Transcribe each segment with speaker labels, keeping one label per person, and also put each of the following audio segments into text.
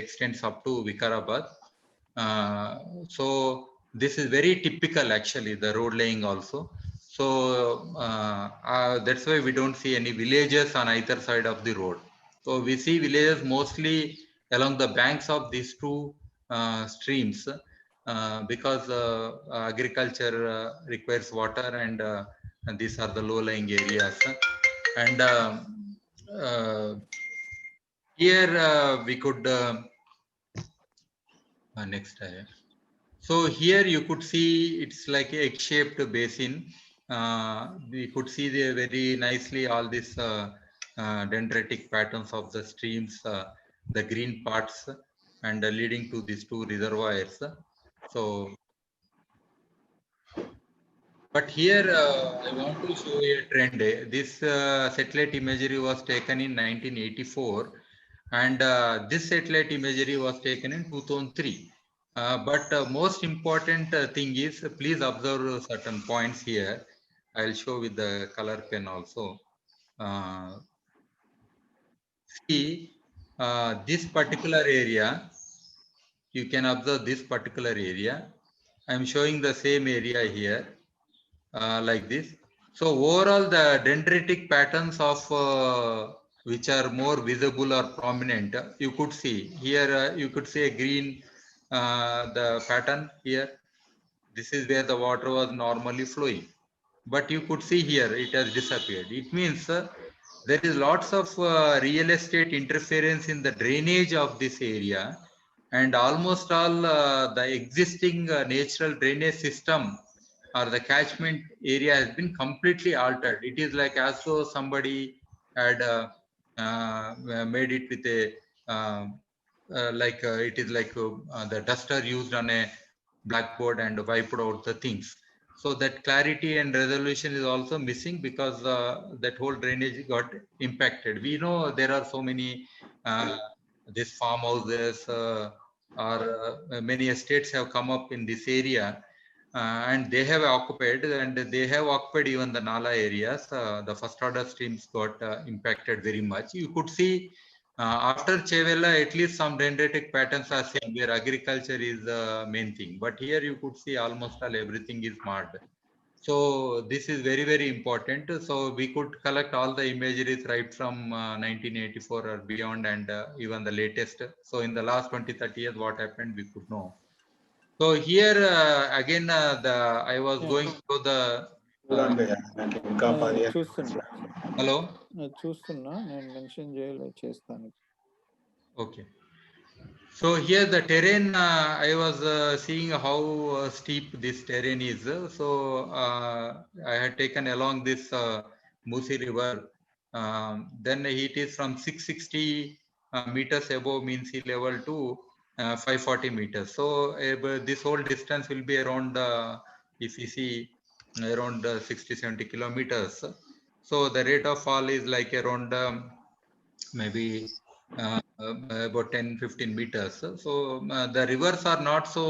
Speaker 1: extends up to Vikarabad. So this is very typical actually, the road laying also. So that's why we don't see any villages on either side of the road. So we see villages mostly along the banks of these two streams because agriculture requires water, and these are the low-lying areas. And here we could next. So here you could see it's like a egg-shaped basin. We could see the very nicely all these dendritic patterns of the streams, the green parts, and leading to these two reservoirs. So, but here I want to show a trend. This satellite imagery was taken in 1984, and this satellite imagery was taken in 2003. But most important thing is, please observe certain points here. I'll show with the color pen also. Uh, See, this particular area, you can observe this particular area. I'm showing the same area here, like this. So overall, the dendritic patterns of which are more visible or prominent, you could see here. You could see a green, the pattern here. This is where the water was normally flowing, but you could see here it has disappeared. It means there is lots of real estate interference in the drainage of this area, and almost all the existing natural drainage system or the catchment area has been completely altered. It is like as though somebody had made it with a it is like the duster used on a blackboard and wiped out the things. So that clarity and resolution is also missing because that whole drainage got impacted. We know there are so many these farmhouses or many estates have come up in this area, and they have occupied, and they have occupied even the Nala areas. The first order streams got impacted very much. You could see after Chevella, at least some dendritic patterns are seen where agriculture is the main thing. But here you could see almost all everything is marred. So this is very, very important. So we could collect all the imageries right from 1984 or beyond, and even the latest. So in the last 20, 30 years, what happened, we could know. So here again, I was going through the.
Speaker 2: చూస్తున్నా
Speaker 1: Hello.
Speaker 2: చూస్తున్నా నేను mention చేస్తాను.
Speaker 1: Okay. So here the terrain, I was seeing how steep this terrain is. So I had taken along this Musi River. Then it is from 660 meters above mean sea level to 540 meters. So this whole distance will be around, if you see, around 60-70 kilometers. So the rate of fall is like around maybe about 10-15 meters. So the rivers are not so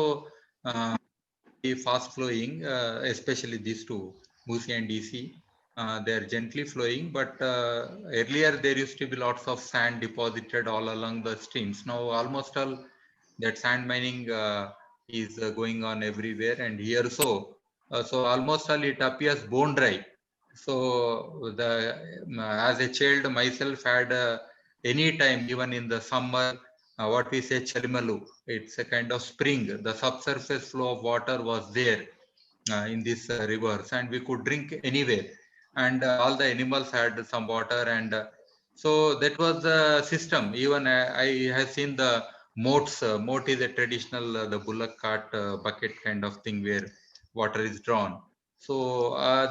Speaker 1: fast flowing, especially these two, Musi and DC. They are gently flowing, but earlier there used to be lots of sand deposited all along the streams. Now almost all that sand mining is going on everywhere, and here so almost all it appears bone dry. So the as a child myself had any time, even in the summer, what we say chalimalu, it's a kind of spring. The subsurface flow of water was there in these rivers, and we could drink anywhere, and all the animals had some water, and so that was the system. Even I have seen the moats. Moat is a traditional the bullock cart bucket kind of thing where water is drawn. So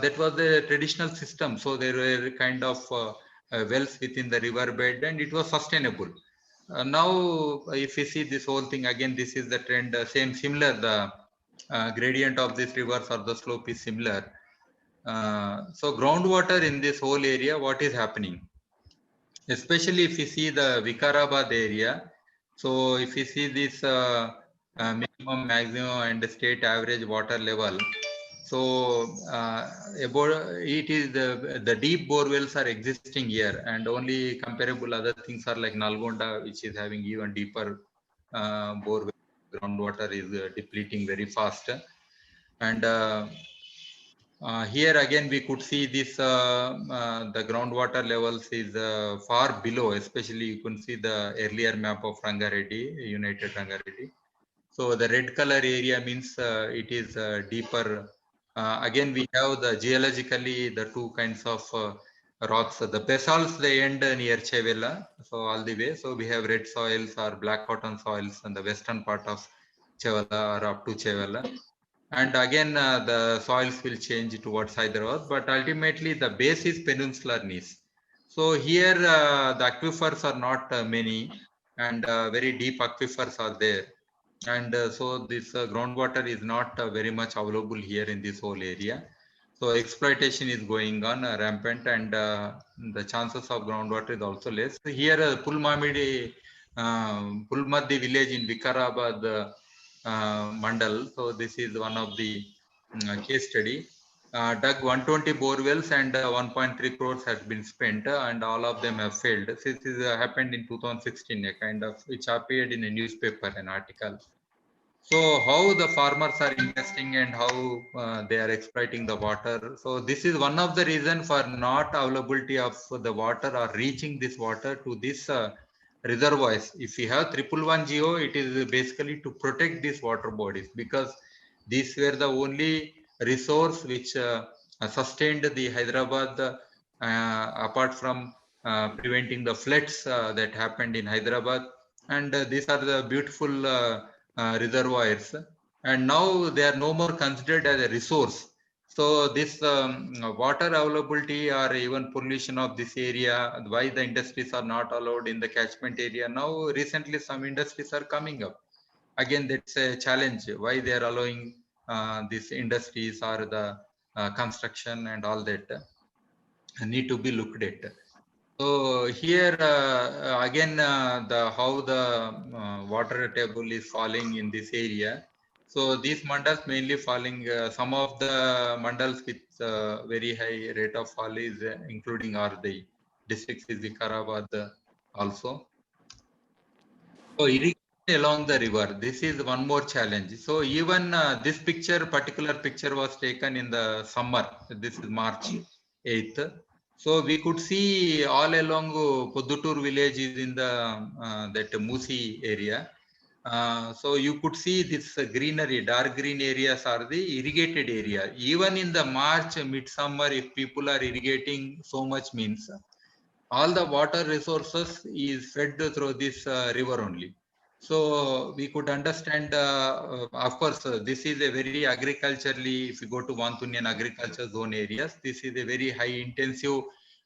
Speaker 1: that was the traditional system. So there were kind of wells within the river bed, and it was sustainable. Now if you see this whole thing again, this is the trend, similar, the gradient of these rivers or the slope is similar. So groundwater in this whole area, what is happening, especially if you see the Vikarabad area. So if you see this minimum, maximum and state average water level, so about it is the deep borewells are existing here, and only comparable other things are like Nalgonda, which is having even deeper bore groundwater is depleting very fast. And here again we could see this the groundwater levels is far below, especially you can see the earlier map of Rangareddy, United Rangareddy. So the red color area means it is deeper. Again, we have the geologically the two kinds of rocks. The basalts they end near Chevella, so all the way. So we have red soils or black cotton soils in the western part of Chevella or up to Chevella. And again, the soils will change towards Hyderabad, but ultimately the base is peninsular gneiss. So here the aquifers are not many, and very deep aquifers are there. And so this groundwater is not very much available here in this whole area. So exploitation is going on rampant, and the chances of groundwater is also less. Here, Pulmaddi village in Vikarabad Mandal. So this is one of the case study. Dug 120 bore wells and 1.3 crores has been spent, and all of them have failed. This is happened in 2016, a kind of which appeared in a newspaper, an article. So how the farmers are investing and how they are exploiting the water. So this is one of the reason for not availability of the water or reaching this water to this reservoirs. If you have 111 geo, it is basically to protect these water bodies, because these were the only resource which sustained the Hyderabad apart from preventing the floods that happened in Hyderabad. And these are the beautiful reservoirs, and now they are no more considered as a resource. So this water availability or even pollution of this area, why the industries are not allowed in the catchment area. Now recently some industries are coming up. Again, that's a challenge. Why they are allowing these industries or the construction and all that need to be looked at. So here again the how the water table is falling in this area. So these mandals mainly falling. Some of the mandals with very high rate of fall is including are the districts is Vikarabad also. So irrigation along the river. This is one more challenge. So even this particular picture was taken in the summer. This is March 8th. So we could see all along Poddutur village is in the that Musi area. So you could see this greenery, dark green areas are the irrigated area. Even in the March, midsummer, if people are irrigating so much means all the water resources is fed through this river only. So we could understand, of course, this is a very agriculturally, if you go to Vantunian agriculture zone areas, this is a very high intensive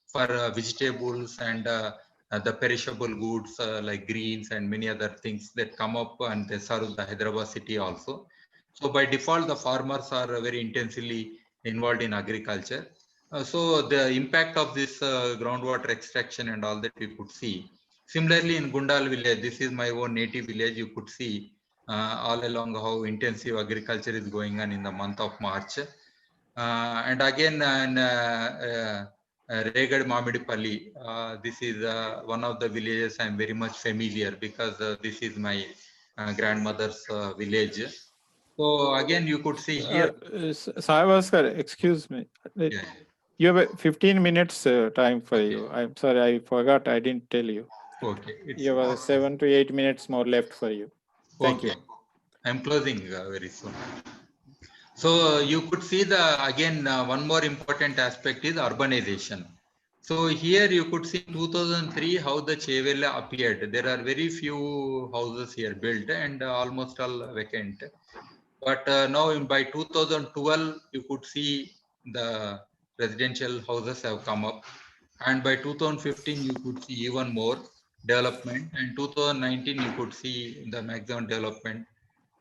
Speaker 1: for vegetables and the perishable goods like greens and many other things that come up and they serve the Hyderabad city also. So by default, the farmers are very intensely involved in agriculture. So the impact of this groundwater extraction and all that we could see. Similarly, in Gundal village, this is my own native village, you could see all along how intensive agriculture is going on in the month of March. And again, in Regad Mamidipalli, this is one of the villages I'm very much familiar because this is my grandmother's village. So again, you could see here.
Speaker 2: Sai Bhaskar, excuse me.
Speaker 1: Yeah.
Speaker 2: You have 15 minutes time for you. I'm sorry, I forgot. I didn't tell you.
Speaker 1: Okay.
Speaker 2: You have 7 to 8 minutes more left for you. Thank you.
Speaker 1: I'm closing very soon. So you could see the again one more important aspect is urbanization. So here you could see 2003 how the Chevella appeared. There are very few houses here built and almost all vacant. But now by 2012 you could see the residential houses have come up, and by 2015 you could see even more development, and 2019 you could see the maximum development.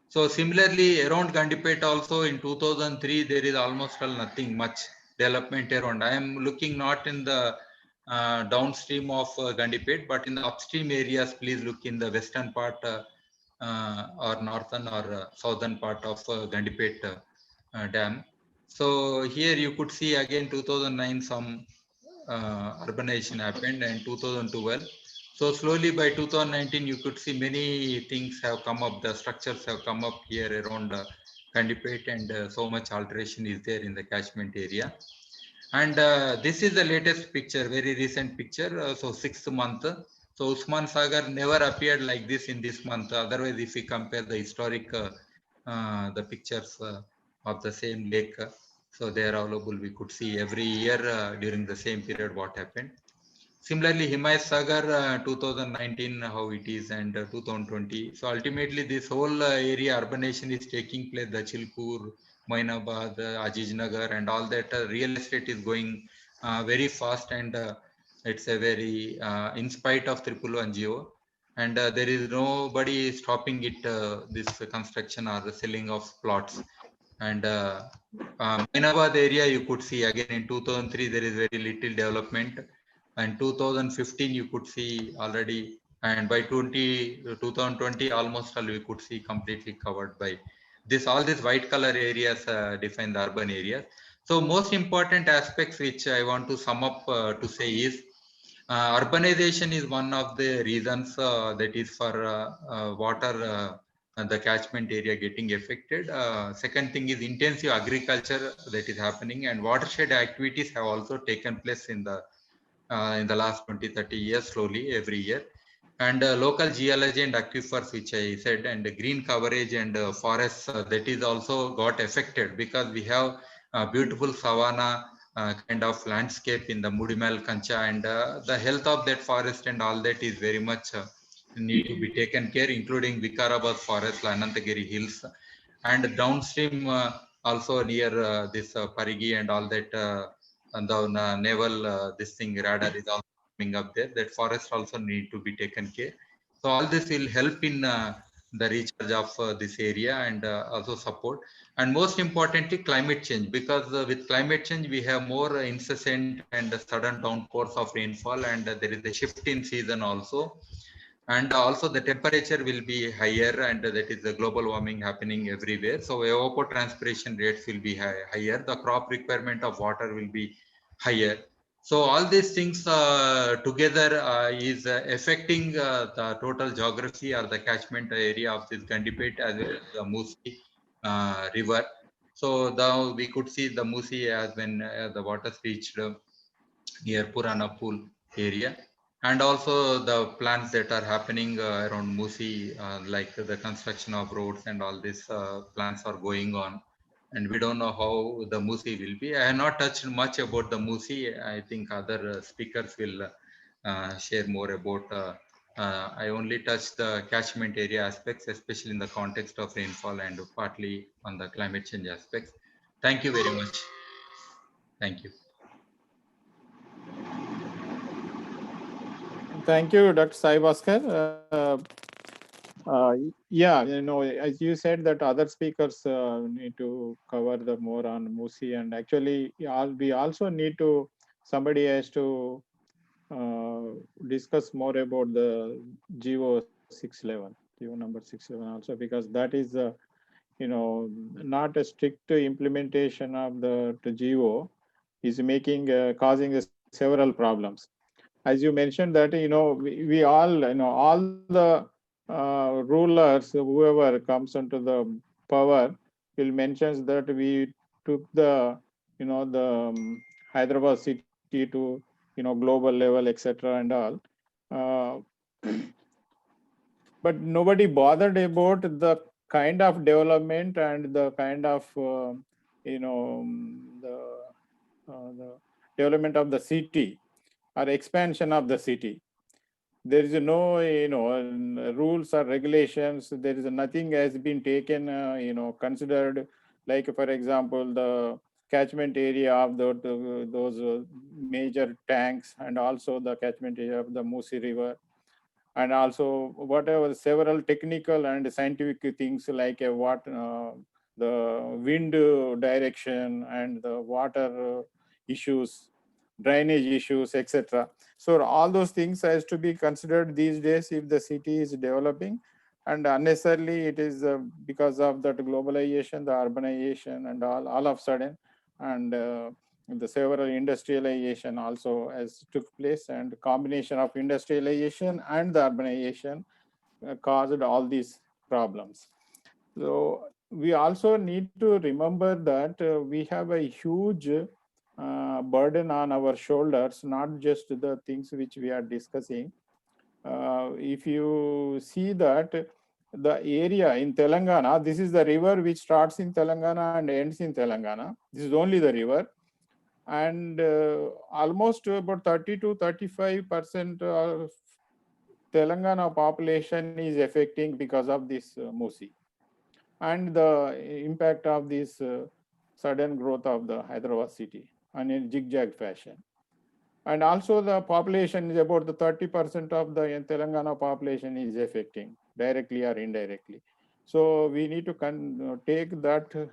Speaker 1: So similarly, around Gandipet also in 2003, there is almost nothing much development around. I am looking not in the downstream of Gandipet, but in the upstream areas. Please look in the western part or northern or southern part of Gandipet dam. So here you could see again 2009 some urbanization happened, and 2012. So slowly by 2019, you could see many things have come up. The structures have come up here around Kandipet, and so much alteration is there in the catchment area. And this is the latest picture, very recent picture. So 6th month. So Usman Sagar never appeared like this in this month. Otherwise, if we compare the historic, the pictures of the same lake, so they are available. We could see every year during the same period what happened. Similarly, Himayat Sagar 2019, how it is, and 2020. So ultimately, this whole area urbanation is taking place. The Chilpur, Mainabad, Aziz Nagar, and all that real estate is going very fast, and it's a very, in spite of 111 Geo, and there is nobody stopping it. This construction or the selling of plots, and Mainabad area, you could see again in 2003 there is very little development, and 2015 you could see already, and by 2020 almost all we could see completely covered by this. All these white color areas define the urban areas. So most important aspects which I want to sum up to say is urbanization is one of the reasons that is for water, the catchment area getting affected. Second thing is intensive agriculture that is happening, and watershed activities have also taken place in the last 20-30 years, slowly every year. And local geology and aquifers, which I said, and green coverage and forests, that is also got affected because we have beautiful savanna kind of landscape in the Mudimal Kancha, and the health of that forest and all that is very much need to be taken care, including Vikarabad forest, Anantagiri hills, and downstream also near this Parigi and all that, and the naval this thing radar is also coming up there. That forest also need to be taken care. So all this will help in the recharge of this area, and also support. And most importantly, climate change, because with climate change we have more incessant and sudden downpours of rainfall, and there is a shift in season also, and also the temperature will be higher, and that is the global warming happening everywhere. So evapotranspiration rates will be higher, the crop requirement of water will be higher. So all these things together is affecting the total geography or the catchment area of this Gandipet as well as the Musi river. So now we could see the Musi as when the waters reached near Purana Pool area, and also the plans that are happening around Musi, like the construction of roads and all these plans are going on, and we don't know how the Musi will be. I have not touched much about the Musi. I think other speakers will share more about. I only touched the catchment area aspects, especially in the context of rainfall and partly on the climate change aspects. Thank you very much. Thank you.
Speaker 2: Thank you, Dr. Sai Bhaskar. Yeah, as you said that other speakers need to cover the more on Musi, and actually we also need to, somebody has to discuss more about the GO 611, GO number 611 also, because that is not a strict implementation of the GO is making causing several problems. As you mentioned that we all all the rulers, whoever comes into the power, will mention that we took the the Hyderabad city to global level, etc. and all, but nobody bothered about the kind of development and the kind of the development of the city or expansion of the city. There is no rules or regulations. There is nothing has been taken considered, like for example the catchment area of those major tanks, and also the catchment area of the Musi river, and also whatever several technical and scientific things like what the wind direction and the water issues, drainage issues, etc. So all those things has to be considered these days if the city is developing, and unnecessarily it is because of that globalization, the urbanization, and all of a sudden, and the several industrialization also has took place, and combination of industrialization and the urbanization caused all these problems. So we also need to remember that we have a huge burden on our shoulders, not just the things which we are discussing. If you see that the area in Telangana, this is the river which starts in Telangana and ends in Telangana. This is only the river. And almost about 30 to 35% of Telangana population is affecting because of this Musi and the impact of this sudden growth of the Hyderabad city and in zigzag fashion. And also the population is about the 30% of the Telangana population is affecting directly or indirectly. So we need to take that.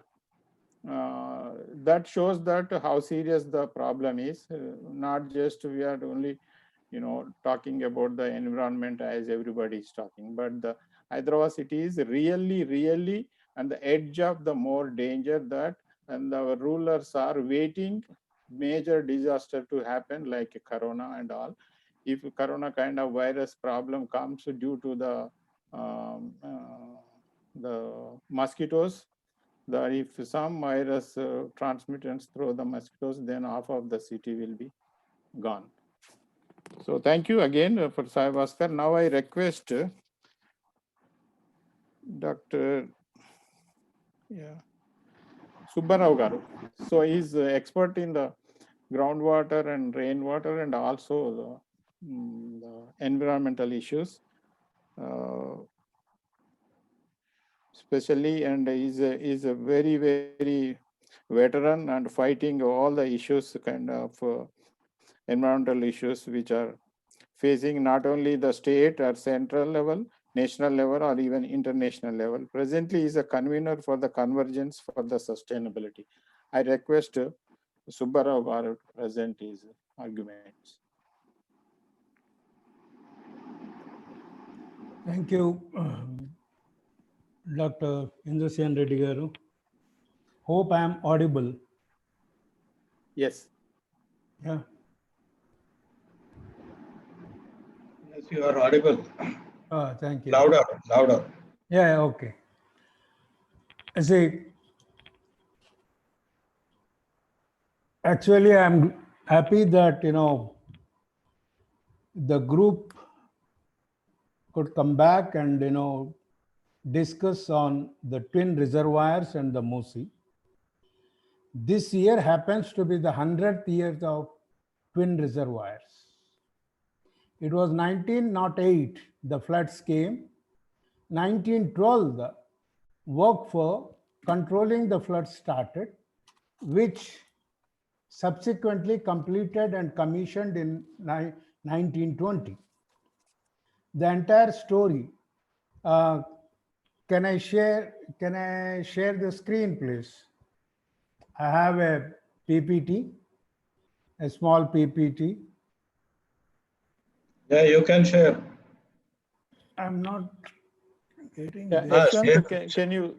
Speaker 2: That shows that how serious the problem is. Not just we are only, talking about the environment as everybody is talking, but the Hyderabad city is really on the edge of the more danger that, and our rulers are waiting major disaster to happen like corona and all. If corona kind of virus problem comes due to the mosquitoes, that if some virus transmittance through the mosquitoes, then half of the city will be gone. So thank you again for Sai Bhaskar. Now I request Dr. Subbarao Garu. So he's expert in the groundwater and rainwater and also the environmental issues, especially, and is a very veteran and fighting all the issues, kind of environmental issues which are facing not only the state or central level, national level, or even international level. Presently is a convener for the Convergence for the Sustainability. I request Subbarao Garu to present his arguments.
Speaker 3: Thank you, Dr. Indrasen Reddy Garu. Hope I am audible.
Speaker 2: Yes.
Speaker 3: Yeah.
Speaker 4: Yes, you are audible.
Speaker 3: Thank you.
Speaker 4: Louder.
Speaker 3: Yeah, okay. See, actually, I'm happy that, the group could come back and, discuss on the twin reservoirs and the Musi. This year happens to be the 100th year of twin reservoirs. It was 1908, the floods came. 1912, the work for controlling the floods started, which subsequently completed and commissioned in 1920. The entire story. Can I share the screen, please? I have a PPT, a small PPT.
Speaker 4: Yeah, you can share.
Speaker 3: I'm not getting
Speaker 2: Yeah,
Speaker 3: this.
Speaker 2: Yashwant, can you?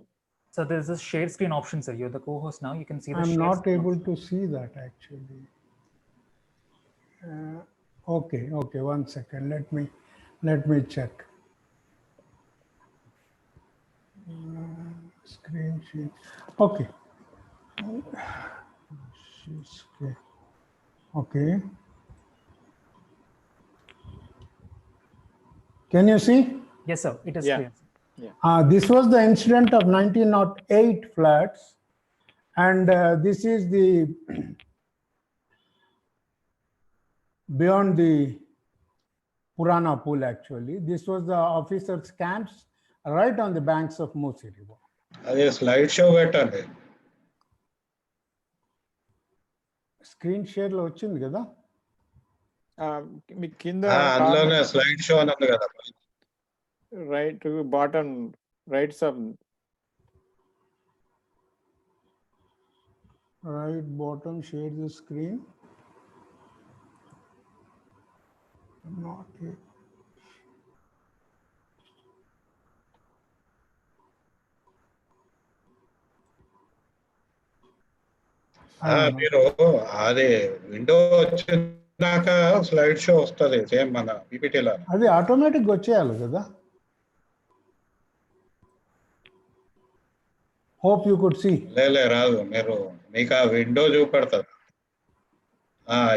Speaker 5: So there's a share screen option, sir. You're the co-host now. You can see the
Speaker 3: I'm
Speaker 5: share
Speaker 3: not
Speaker 5: screen
Speaker 3: able
Speaker 5: option.
Speaker 3: to see that actually. Okay, one second. Let me check. Screen sheet. Okay. Okay. Can you see?
Speaker 5: Yes, sir. It is
Speaker 2: Yeah.
Speaker 5: clear.
Speaker 3: This was the incident of 1908 floods, and this is the beyond the Purana pool actually. This was the officers' camps right on the banks of Musi River.
Speaker 4: Ade slide show పెట్టండి.
Speaker 3: Screen share లో వచ్చింది కదా?
Speaker 2: మీ కింద
Speaker 4: అందులోనే slide show అని ఉంది కదా.
Speaker 2: Right to bottom, right sub.
Speaker 3: Right bottom, share the screen. Not yet.
Speaker 4: మీరు అది విండో వచ్చినాక స్లైడ్ షో వస్తుంది సేమ్ మన పీపీటీలో.
Speaker 3: అది ఆటోమేటిక్గా వచ్చేయాలి కదా. Hope you could see.
Speaker 4: లే రాదు, మీరు మీకు ఆ విండో చూపెడతారు.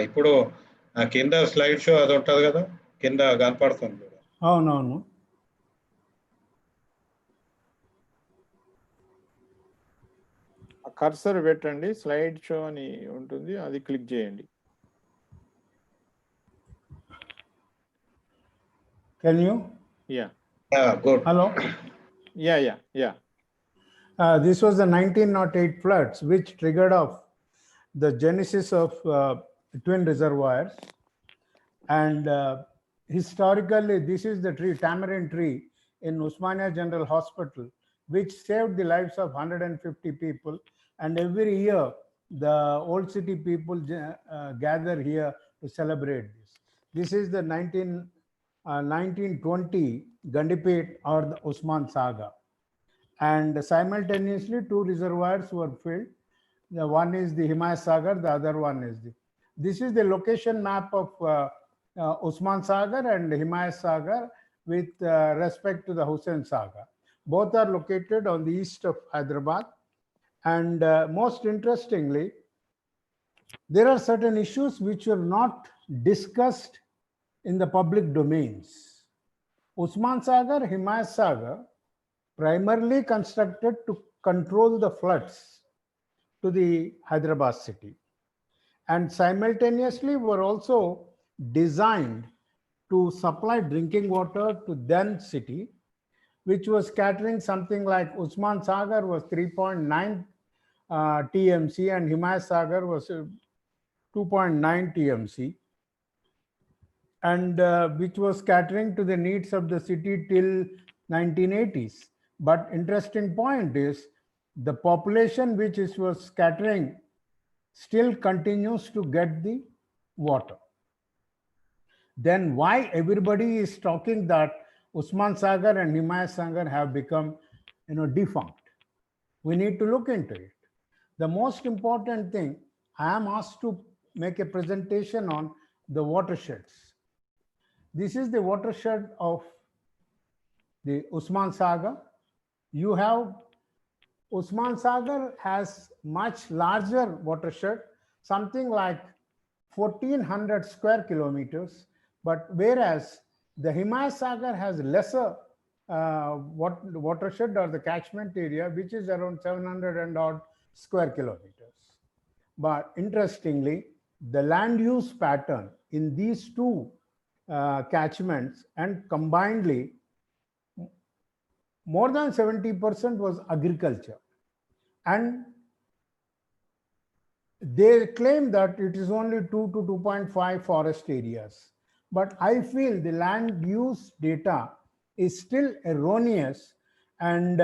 Speaker 4: ఇప్పుడు కింద స్లైడ్ షో అది ఉంటుంది కదా, కింద కనపడుతుంది.
Speaker 3: అవునవును.
Speaker 2: కర్సర్ పెట్టండి, స్లైడ్ షో అని ఉంటుంది, అది క్లిక్ చేయండి.
Speaker 3: Can you?
Speaker 2: Yeah
Speaker 4: good.
Speaker 3: Hello.
Speaker 2: Yeah.
Speaker 3: This was the 1908 floods, which triggered off the genesis of twin reservoirs. And historically, this is the tree, tamarind tree in Usmania General Hospital, which saved the lives of 150 people. And every year, the old city people gather here to celebrate this. This is the 1920 Gandipet or the Usman Saga. And simultaneously, two reservoirs were filled. The one is the Himayat Sagar, the other one is the. This is the location map of Usman Sagar and Himayat Sagar with respect to the Hussain Sagar. Both are located on the east of Hyderabad. And most interestingly, there are certain issues which were not discussed in the public domains. Usman Sagar, Himayat Sagar, primarily constructed to control the floods to the Hyderabad city, and simultaneously were also designed to supply drinking water to then city, which was scattering something like Usman Sagar was 3.9 TMC and Himayat Sagar was 2.9 TMC, and which was scattering to the needs of the city till 1980s. But interesting point is the population which was scattering still continues to get the water. Then why everybody is talking that Usman Sagar and Himayat Sagar have become, defunct? We need to look into it. The most important thing, I am asked to make a presentation on the watersheds. This is the watershed of the Usman Sagar. You have Usman Sagar has much larger watershed, something like 1400 square kilometers, but whereas the Himayat Sagar has lesser watershed or the catchment area, which is around 700 and odd square kilometers. But interestingly, the land use pattern in these two catchments and combinedly, more than 70% was agriculture. And they claim that it is only 2 to 2.5 forest areas. But I feel the land use data is still erroneous. And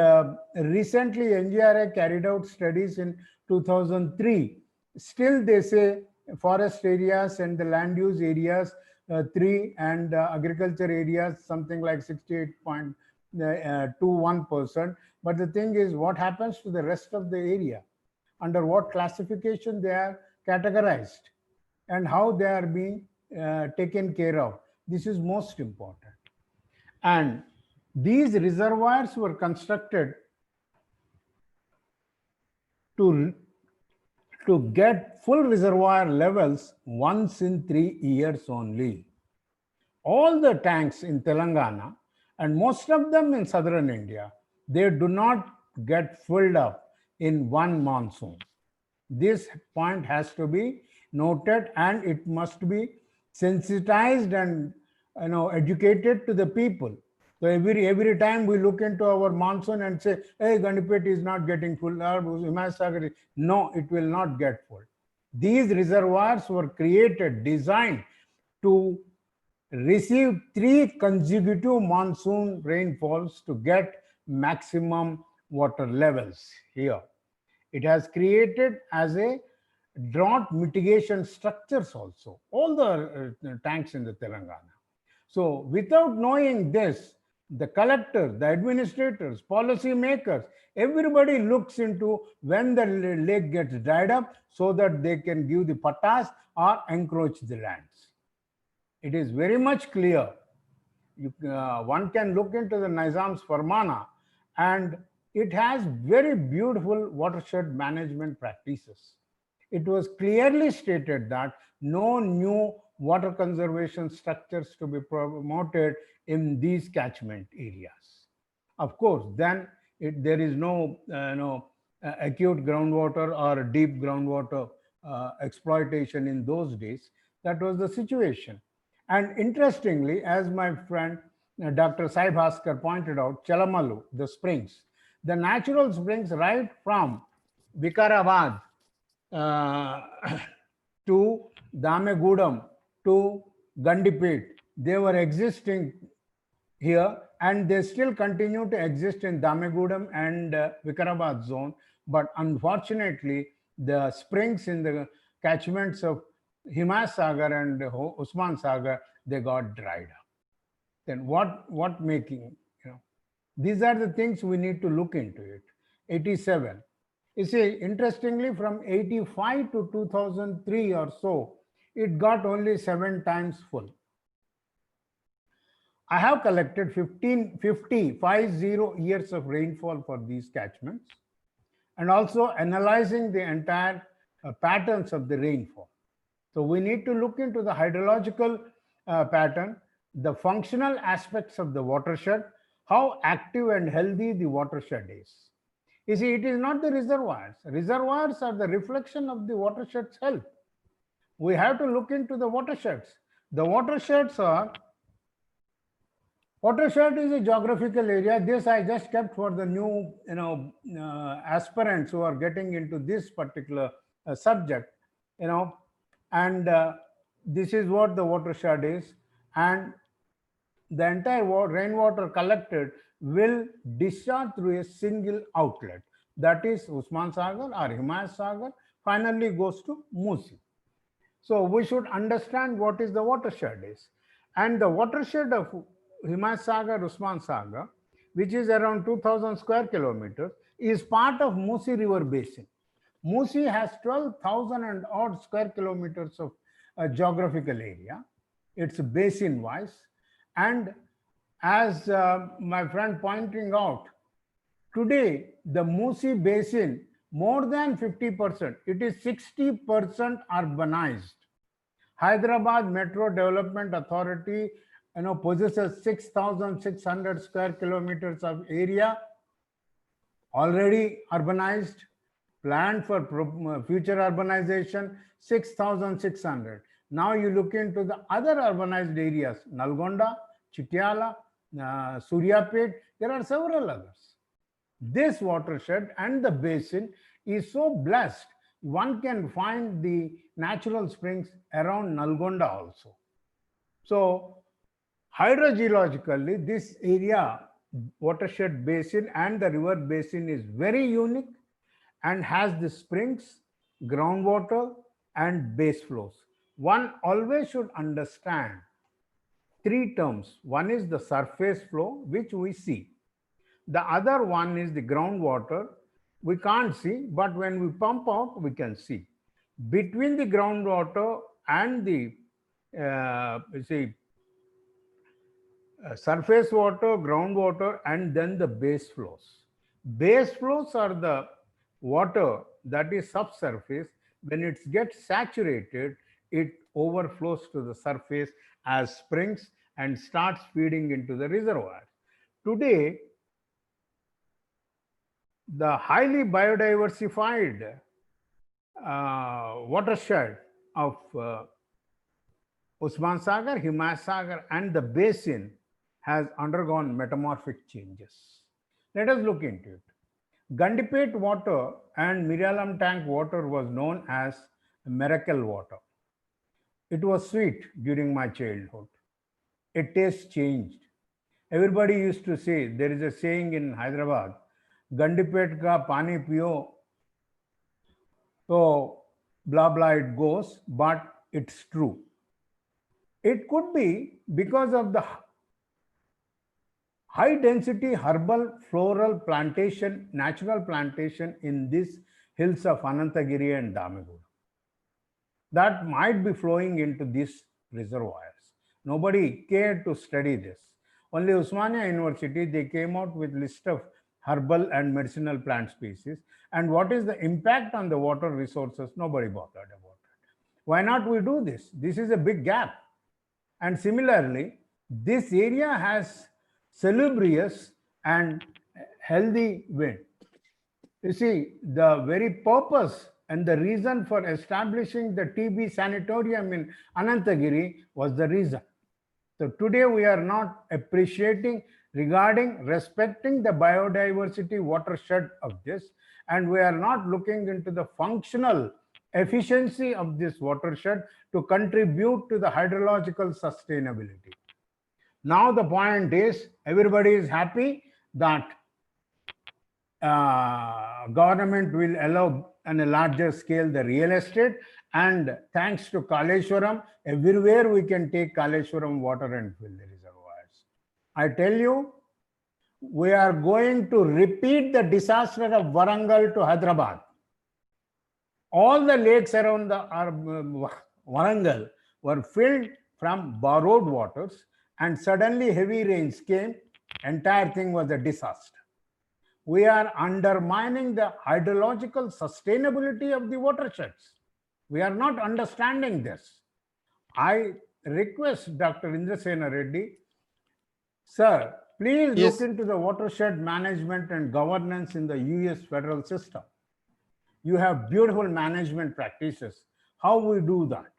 Speaker 3: recently, NGRA carried out studies in 2003. Still, they say forest areas and the land use areas 3 and agriculture areas something like 68.21%. But the thing is, what happens to the rest of the area? Under what classification they are categorized and how they are being taken care of? This is most important. And these reservoirs were constructed to get full reservoir levels once in 3 years only. All the tanks in Telangana and most of them in southern India, they do not get filled up in one monsoon. This point has to be noted, and it must be sensitized and educated to the people. So every time we look into our monsoon and say, hey, Gandipet is not getting full, or Himayat Sagar, no, it will not get full. These reservoirs were created, designed to receive 3 consecutive monsoon rainfalls to get maximum water levels here. It has created as a drought mitigation structures also, all the tanks in the Telangana. So without knowing this, the collectors, the administrators, policy makers, everybody looks into when the lake gets dried up so that they can give the pattas or encroach the lands. It is very much clear. One can look into the Nizam's Farmana, and it has very beautiful watershed management practices. It was clearly stated that no new water conservation structures to be promoted in these catchment areas. Of course, then there is no, acute groundwater or deep groundwater exploitation in those days. That was the situation. And interestingly, as my friend Dr. Sai Bhaskar pointed out, Chalamalu, the springs, the natural springs right from Vikarabad to Damegudam to Gandipet, they were existing here and they still continue to exist in Damegudam and Vikarabad zone. But unfortunately, the springs in the catchments of Himas Sagar and Usman Sagar, they got dried up. Then what making, these are the things we need to look into it. 87. You see, interestingly, from 85 to 2003 or so, it got only 7 times full. I have collected 50 years of rainfall for these catchments and also analyzing the entire patterns of the rainfall. So we need to look into the hydrological pattern, the functional aspects of the watershed, how active and healthy the watershed is. You see, it is not the reservoirs. Reservoirs are the reflection of the watershed's health. We have to look into the watersheds. The watersheds are, watershed is a geographical area. This I just kept for the new, aspirants who are getting into this particular subject, and this is what the watershed is. And the entire rainwater collected will discharge through a single outlet. That is Usman Sagar or Himayat Sagar, finally goes to Musi. So we should understand what is the watershed is. And the watershed of Himayat Sagar, Usman Sagar, which is around 2,000 square kilometers, is part of Musi River Basin. Musi has 12,000 and odd square kilometers of geographical area. It's basin wise. And as my friend pointing out, today the Musi basin, more than 50%, it is 60% urbanized. Hyderabad Metro Development Authority possesses 6,600 square kilometers of area already urbanized, planned for future urbanization, 6,600. Now you look into the other urbanized areas, Nalgonda, Chitiala, Suryapet, there are several others. This watershed and the basin is so blessed, one can find the natural springs around Nalgonda also. So hydrogeologically, this area, watershed basin and the river basin is very unique and has the springs, groundwater and base flows. One always should understand 3 terms. One is the surface flow, which we see. The other one is the groundwater. We can't see, but when we pump out, we can see. Between the groundwater and the surface water, groundwater, and then the base flows. Base flows are the water that is subsurface. When it gets saturated, it overflows to the surface as springs and starts feeding into the reservoir. Today, the highly biodiversified watershed of Usman Sagar, Himayat Sagar, and the basin has undergone metamorphic changes. Let us look into it. Gandipet water and Mirialam tank water was known as miracle water. It was sweet during my childhood. It taste changed. Everybody used to say, there is a saying in Hyderabad, Gandipet ka pani piyo, so blah blah it goes, but it's true. It could be because of the high density herbal floral plantation, natural plantation in these hills of Anantagiri and Damagura that might be flowing into these reservoirs. Nobody cared to study this. Only Usmania University, they came out with list of herbal and medicinal plant species. And what is the impact on the water resources? Nobody bothered about it. Why not we do this? This is a big gap. And similarly, this area has salubrious and healthy wind. You see, the very purpose and the reason for establishing the TB sanatorium in Anantagiri was the reason. So today we are not appreciating regarding respecting the biodiversity watershed of this, and we are not looking into the functional efficiency of this watershed to contribute to the hydrological sustainability. Now the point is, everybody is happy that government will allow on a larger scale the real estate, and thanks to Kaleshwaram, everywhere we can take Kaleshwaram water and fill the reservoirs. I tell you, we are going to repeat the disaster of Warangal to Hyderabad. All the lakes around the Warangal were filled from borrowed waters, and suddenly heavy rains came. Entire thing was a disaster. We are undermining the hydrological sustainability of the watersheds. We are not understanding this. I request Dr. Indrasena Reddy, sir, please
Speaker 2: Yes.
Speaker 3: look into the watershed management and governance in the US federal system. You have beautiful management practices. How we do that?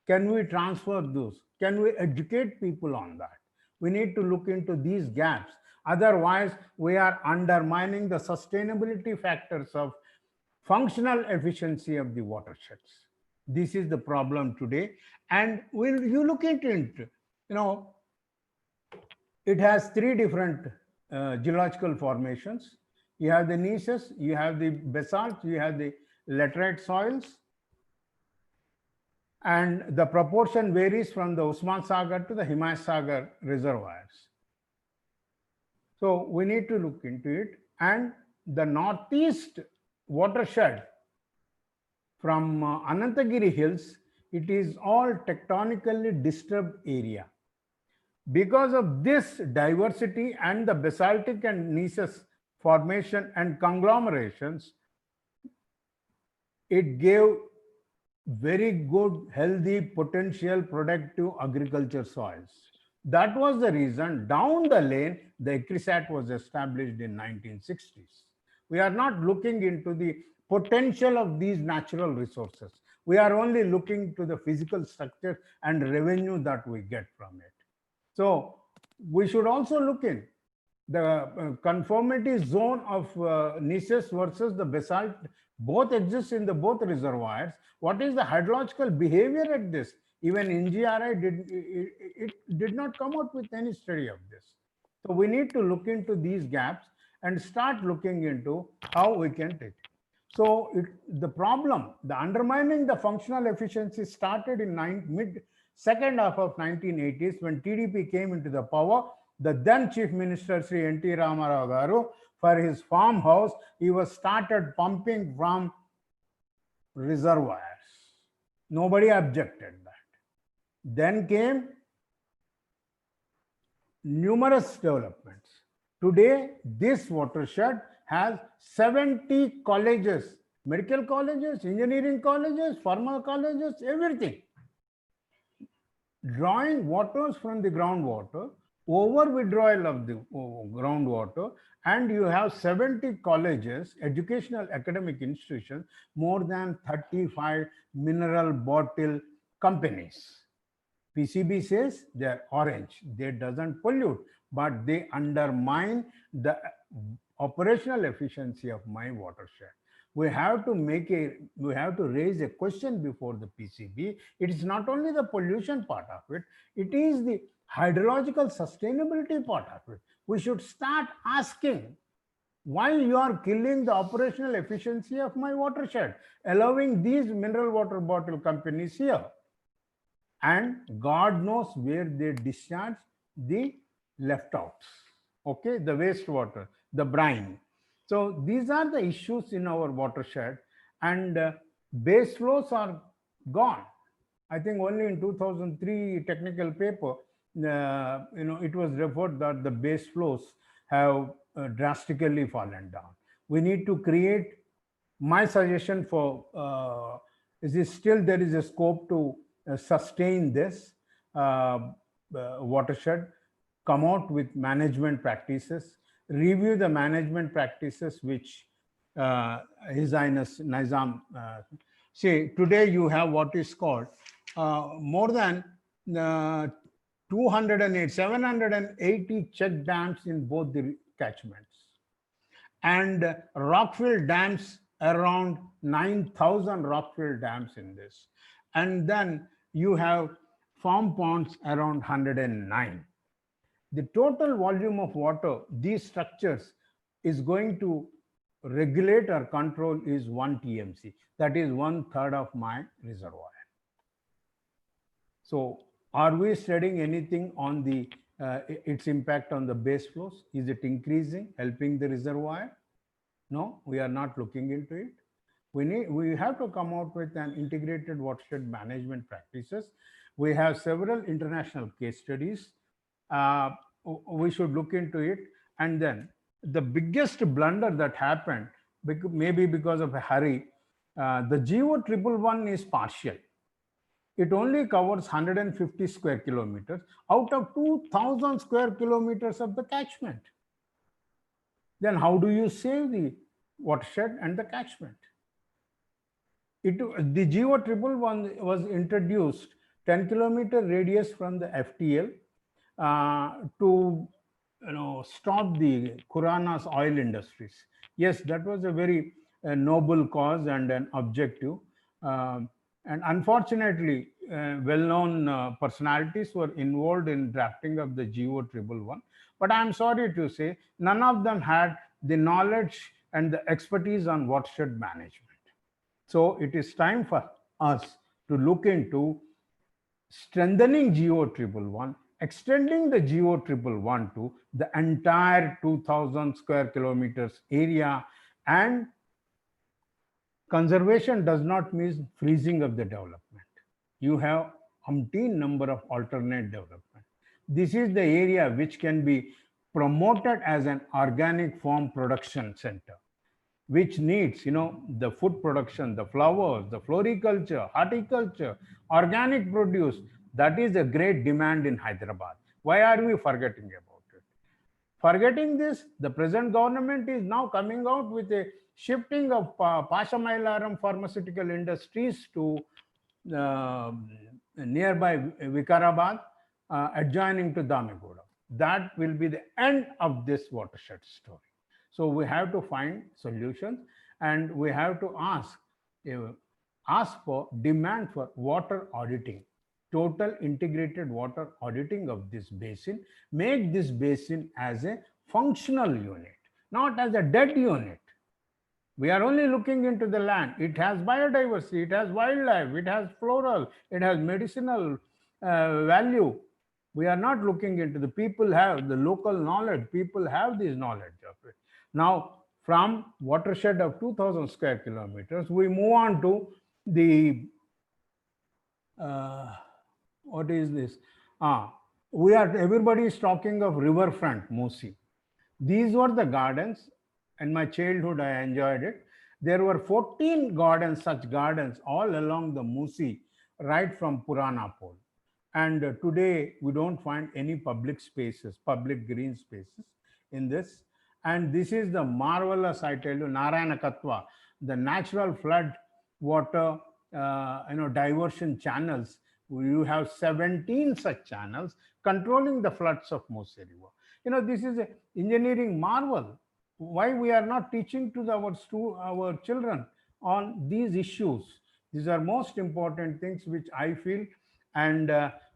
Speaker 3: Can we transfer those? Can we educate people on that? We need to look into these gaps. Otherwise, we are undermining the sustainability factors of functional efficiency of the watersheds. This is the problem today. And will you look into it? You know, it has three different geological formations. You have the gneisses, you have the basalt, you have the laterite soils. And the proportion varies from the Usman Sagar to the Himayat Sagar reservoirs. So we need to look into it. And the northeast watershed from Anantagiri Hills, it is all tectonically disturbed area. Because of this diversity and the basaltic and gneiss formation and conglomerations, it gave very good, healthy, potential, productive agriculture soils. That was the reason down the lane, the ECRISAT was established in 1960s. We are not looking into the potential of these natural resources. We are only looking to the physical structure and revenue that we get from it. So we should also look in the conformity zone of gneisses versus the basalt. Both exist in the both reservoirs. What is the hydrological behavior at this? Even NGRI did not come out with any study of this. So we need to look into these gaps and start looking into how we can take it. So the problem, the undermining the functional efficiency started in mid second half of 1980s when TDP came into the power. The then Chief Minister Sri N.T. Ramarao Garu, for his farmhouse, he was started pumping from reservoirs. Nobody objected that. Then came numerous developments. Today, this watershed has 70 colleges, medical colleges, engineering colleges, pharma colleges, everything. Drawing waters from the groundwater, over withdrawal of the groundwater, and you have 70 colleges, educational academic institutions, more than 35 mineral bottle companies. PCB says they're orange, they doesn't pollute, but they undermine the operational efficiency of my watershed. We have to raise a question before the PCB. It is not only the pollution part of it, it is the hydrological sustainability part of it. We should start asking why you are killing the operational efficiency of my watershed, allowing these mineral water bottle companies here. And God knows where they discharge the left outs. okay, the wastewater, the brine. So these are the issues in our watershed, and base flows are gone. I think only in 2003 technical paper, it was referred that the base flows have drastically fallen down. We need to create. My suggestion for is this still there is a scope to sustain this watershed, come out with management practices, review the management practices which His Highness Nizam. See, today you have what is called more than uh, 208, 780 check dams in both the catchments, and rockfill dams around 9,000 rockfill dams in this. And then you have farm ponds around 109. The total volume of water these structures is going to regulate or control is 1 TMC. That is 1/3 of my reservoir. So are we studying anything on the its impact on the base flows? Is it increasing, helping the reservoir? No, we are not looking into it. We have to come out with an integrated watershed management practices. We have several international case studies. Uh, we should look into it. And then the biggest blunder that happened, maybe because of a hurry, the GO 111 is partial. It only covers 150 square kilometers out of 2,000 square kilometers of the catchment. Then how do you save the watershed and the catchment? The GO 111 was introduced 10-kilometer radius from the FTL to stop the Khuranas oil industries. Yes, that was a very noble cause and an objective. And unfortunately, well-known personalities were involved in drafting of the GO 111. But I'm sorry to say, none of them had the knowledge and the expertise on watershed management. So it is time for us to look into strengthening GO 111, extending the GO 111 to the entire 2,000 square kilometers area. And conservation does not mean freezing of the development. You have umpteen number of alternate development. This is the area which can be promoted as an organic farm production center, which needs, the food production, the flowers, the floriculture, horticulture, organic produce. That is a great demand in Hyderabad. Why are we forgetting about it? Forgetting this, the present government is now coming out with a shifting of Pashamailaram pharmaceutical industries to nearby Vikarabad, adjoining to Damegoda. That will be the end of this watershed story. So we have to find solutions, and we have to ask for demand for water auditing, total integrated water auditing of this basin, make this basin as a functional unit, not as a dead unit. We are only looking into the land. It has biodiversity, it has wildlife, it has floral, it has medicinal value. We are not looking into the people have the local knowledge. People have this knowledge of it. Now, from watershed of 2,000 square kilometers, we move on to the, what is this? Everybody is talking of riverfront, Musi. These were the gardens. In my childhood, I enjoyed it. There were 14 gardens, such gardens, all along the Musi, right from Purana Pole. And today, we don't find any public spaces, public green spaces in this. And this is the marvelous, I tell you, Narayana Katwa, the natural flood water, diversion channels. You have 17 such channels controlling the floods of Musi River. This is an engineering marvel. Why we are not teaching to our children on these issues? These are most important things which I feel, and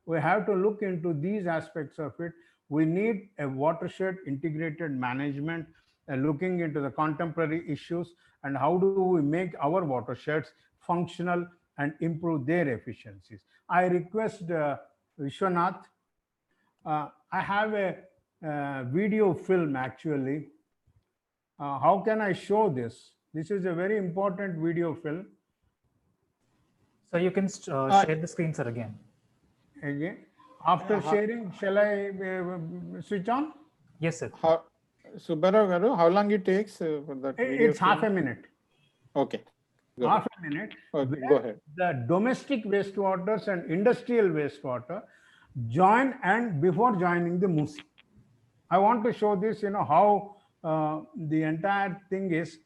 Speaker 3: we have to look into these aspects of it. We need a watershed integrated management, looking into the contemporary issues and how do we make our watersheds functional and improve their efficiencies. I request Vishwanath, I have a video film actually. How can I show this? This is a very important video film.
Speaker 5: So you can share the screen, sir, again.
Speaker 3: Again, after sharing, shall I switch on?
Speaker 5: Yes, sir.
Speaker 2: How, Subbarao Garu, how long it takes for that video?
Speaker 3: It's half a
Speaker 2: film?
Speaker 3: minute.
Speaker 2: Okay. Go
Speaker 3: Half
Speaker 2: ahead.
Speaker 3: a minute.
Speaker 2: Okay,
Speaker 3: where
Speaker 2: go ahead.
Speaker 3: The domestic wastewaters and industrial wastewater join and before joining the Musi. I want to show this, how the entire thing is.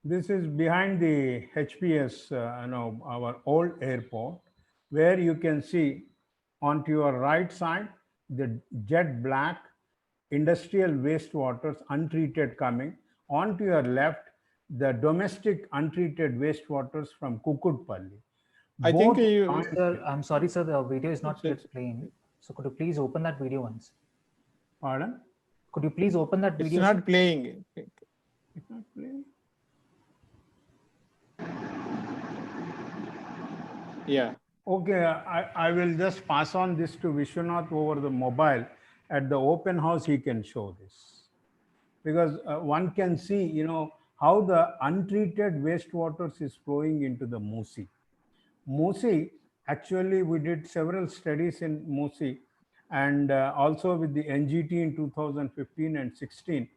Speaker 3: This is behind the HPS, our old airport, where you can see onto your right side the jet black industrial wastewaters untreated coming. Onto your left, the domestic untreated wastewaters from Kukutpalli.
Speaker 2: I think you,
Speaker 3: join-
Speaker 5: Sir, I'm sorry, sir, the video is not
Speaker 2: It's-
Speaker 5: yet playing. So could you please open that video once?
Speaker 3: Pardon?
Speaker 5: Could you please open that
Speaker 2: it's
Speaker 5: video? sir?
Speaker 2: not playing.
Speaker 3: It's not playing.
Speaker 2: Yeah.
Speaker 3: Okay, I will just pass on this to Vishwanath over the mobile. At the open house, he can show this. Because one can see, how the untreated wastewaters is flowing into the Musi. Musi, actually, we did several studies in Musi and also with the NGT in 2015 and 16.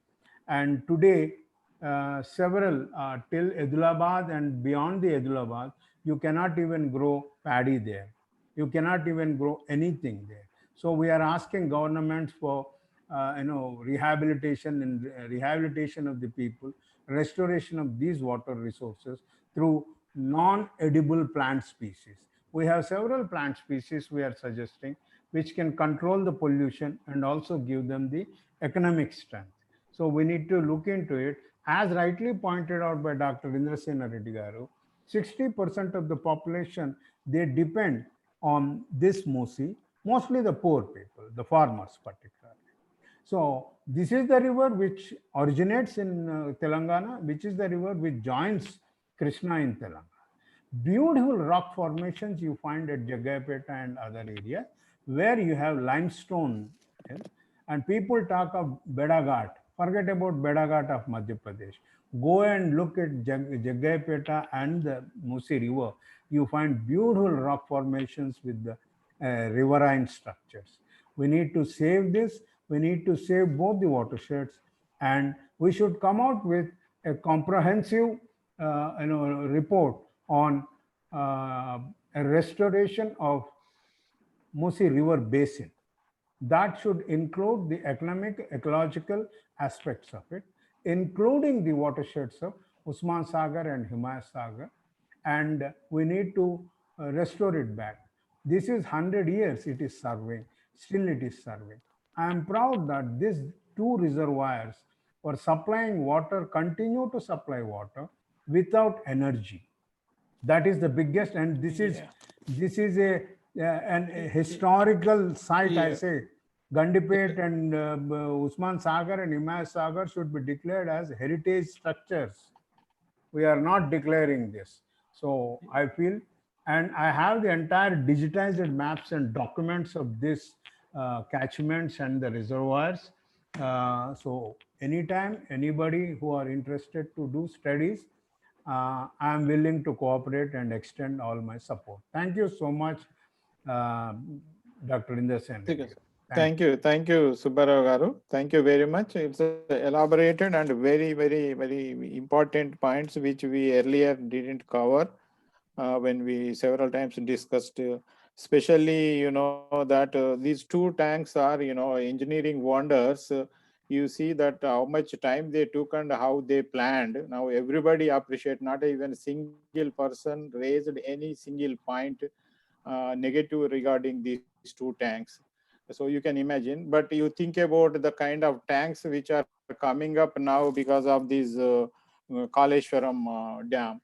Speaker 3: And today, several till Adilabad and beyond the Adilabad, you cannot even grow paddy there. You cannot even grow anything there. So we are asking governments for rehabilitation and rehabilitation of the people, restoration of these water resources through non-edible plant species. We have several plant species we are suggesting which can control the pollution and also give them the economic strength. So we need to look into it. As rightly pointed out by Dr. Indrasena Reddy Garu, 60% of the population, they depend on this Musi, mostly the poor people, the farmers particularly. So this is the river which originates in Telangana, which is the river which joins Krishna in Telangana. Beautiful rock formations you find at Jagayapeta and other areas where you have limestone. And people talk of Bedaghat. Forget about Bedaghat of Madhya Pradesh. Go and look at Jagayapeta and the Musi River. You find beautiful rock formations with the riverine structures. We need to save this. We need to save both the watersheds, and we should come out with a comprehensive, report on a restoration of Musi River basin. That should include the economic, ecological aspects of it, including the watersheds of Usman Sagar and Himayat Sagar, and we need to restore it back. This is 100 years it is serving, still it is serving. I am proud that these two reservoirs for supplying water continue to supply water without energy. That is the biggest, and this is a historical site. I say Gandipet and Usman Sagar and Himayat Sagar should be declared as heritage structures. We are not declaring this. So I feel, and I have the entire digitized maps and documents of this catchments and the reservoirs. So anytime anybody who are interested to do studies, I am willing to cooperate and extend all my support. Thank you so much, Dr. Indrasen.
Speaker 2: Thank you, Subbarao Garu. Thank you very much. It's elaborated and very, very, very important points which we earlier didn't cover when we several times discussed. Especially, that these two tanks are, engineering wonders. You see that how much time they took and how they planned. Now everybody appreciate, not even a single person raised any single point negative regarding these two tanks. So you can imagine, but you think about the kind of tanks which are coming up now because of this Kaleshwaram dam.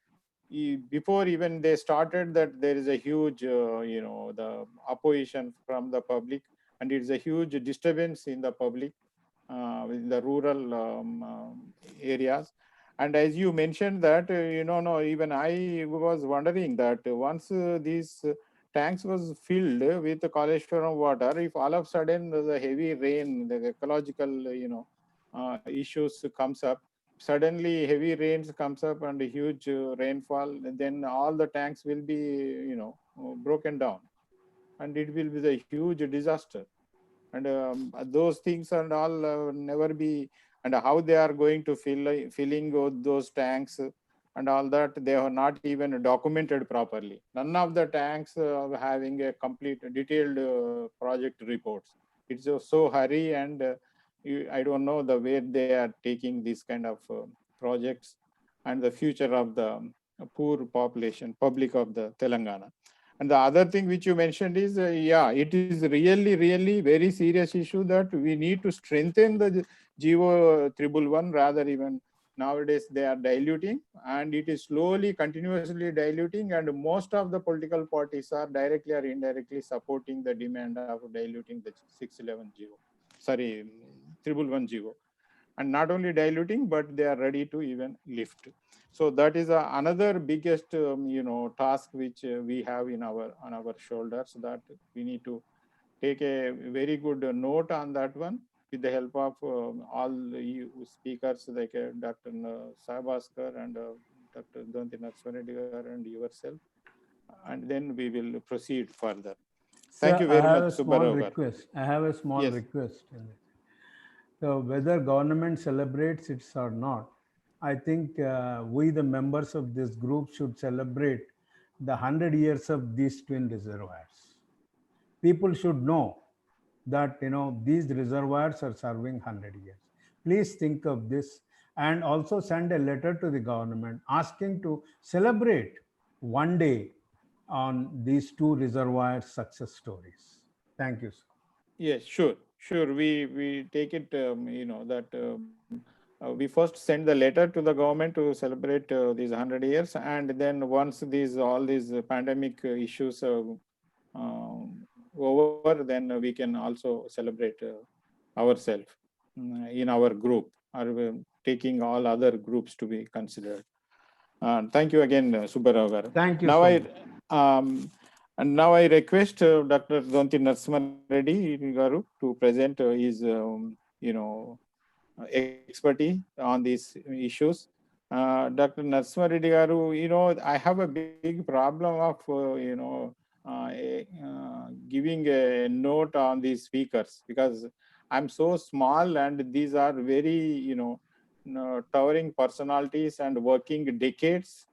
Speaker 2: before even they started that, there is a huge, the opposition from the public, and it's a huge disturbance in the public, in the rural areas. And as you mentioned that, no, even I was wondering that once these tanks was filled with Kaleshwaram water, if all of a sudden the heavy rain, the ecological, issues comes up, suddenly heavy rains comes up and a huge rainfall, then all the tanks will be, broken down, and it will be the huge disaster. And those things and all never be, and how they are going to filling those tanks and all that, they are not even documented properly. None of the tanks having a complete detailed project reports. It's so hurry, and I don't know the way they are taking this kind of projects and the future of the poor population, public of the Telangana. And the other thing which you mentioned is, it is really very serious issue that we need to strengthen the GO 111 rather. Even nowadays they are diluting, and it is slowly, continuously diluting, and most of the political parties are directly or indirectly supporting the demand of diluting the 611 GO, sorry, 111 GO. And not only diluting, but they are ready to even lift. So that is another biggest task which we have on our shoulders, that we need to take a very good note on that one, with the help of all the speakers like Dr. Sahabaskar and Dr. Donti Narswareddy and yourself, and then we will proceed further. Thank
Speaker 3: Sir,
Speaker 2: you
Speaker 3: I
Speaker 2: very
Speaker 3: have
Speaker 2: much,
Speaker 3: a small
Speaker 2: Subbarao garu.
Speaker 3: request. I have a small
Speaker 2: Yes.
Speaker 3: request. So whether government celebrates it or not, I think we, the members of this group, should celebrate the 100 years of these twin reservoirs. People should know that these reservoirs are serving 100 years. Please think of this, and also send a letter to the government asking to celebrate one day on these two reservoir success stories. Thank you, sir.
Speaker 2: Yes, sure. We take it, that we first send the letter to the government to celebrate these 100 years, and then once all these pandemic issues over, then we can also celebrate ourselves in our group, or taking all other groups to be considered. Thank you again, Subbarao garu.
Speaker 3: Thank you
Speaker 2: Now
Speaker 3: so much.
Speaker 2: and now I request Dr. Donti Narasimhareddy garu to present his, expertise on these issues. Dr. Narasimhareddy garu, I have a big problem of, giving a note on these speakers, because I'm so small, and these are very, towering personalities and working decades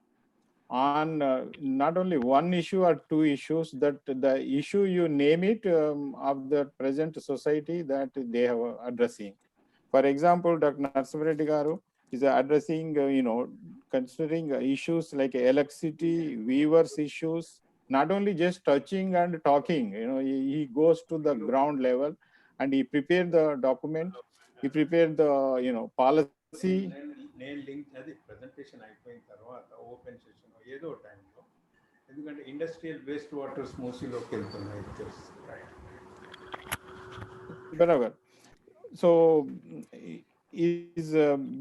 Speaker 2: on not only one issue or two issues, that the issue you name it, of the present society that they are addressing. For example, Dr. Narasimhareddy garu is addressing, considering issues like electricity, weavers issues, not only just touching and talking, he goes to the ground level, and he prepared the document, he prepared the, policy.
Speaker 3: నేను link అది presentation అయిపోయిన తర్వాత open session ఏదో టైంలో, ఎందుకంటే industrial waste waters మూసీలోకి వెళ్తున్నాయి తెలుసు.
Speaker 2: Barabar. So he is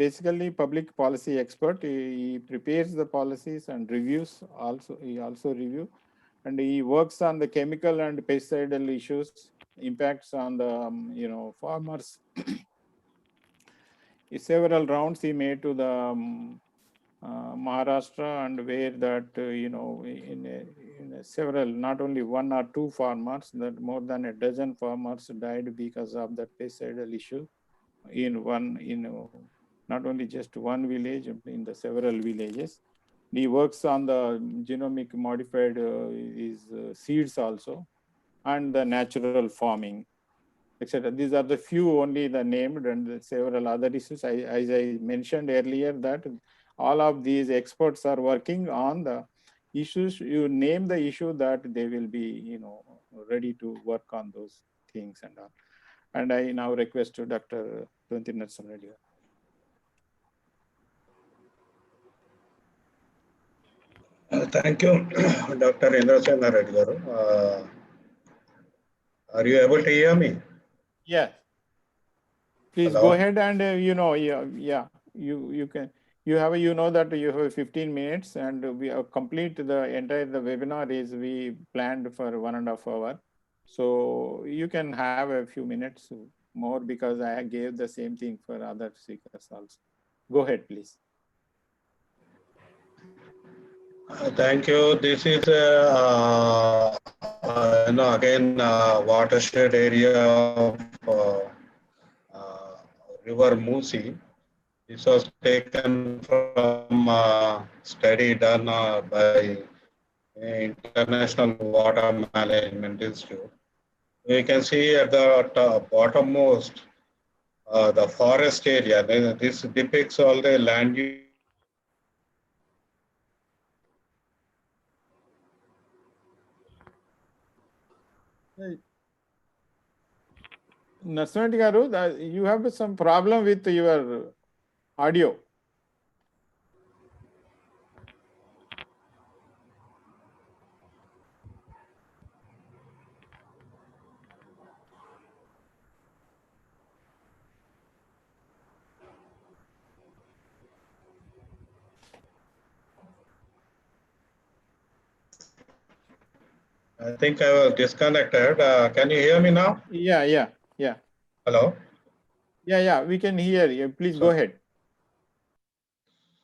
Speaker 2: basically public policy expert. He prepares the policies and reviews also. He also review, and he works on the chemical and pesticidal issues, impacts on the, farmers. Several rounds he made to the Maharashtra, and where that, in several, not only one or two farmers, that more than a dozen farmers died because of that pesticidal issue in not only just one village, in the several villages. He works on the genomic modified seeds also, and the natural farming, etc. These are the few only the named, and several other issues. As I mentioned earlier, that all of these experts are working on the issues. You name the issue, that they will be, ready to work on those things and all. And I now request to Dr. Donti Narasimhareddy.
Speaker 4: Thank you, Dr. Indrasena Reddy garu. Are you able to hear me?
Speaker 2: Yeah. Please
Speaker 4: Hello?
Speaker 2: go ahead and, you can, you have, that you have 15 minutes and we complete the entire, the webinar is we planned for 1.5 hours. So you can have a few minutes more because I gave the same thing for other speakers also. Go ahead, please.
Speaker 4: Thank you. This is again watershed area of River Musi. This was taken from study done by International Water Management Institute. You can see at the bottommost the forest area. This depicts all the land use.
Speaker 2: Narasimha garu, you have some problem with your audio.
Speaker 4: I think I was disconnected. Can you hear me now?
Speaker 2: Yeah.
Speaker 4: Hello?
Speaker 2: Yeah, we can hear you. Please go ahead.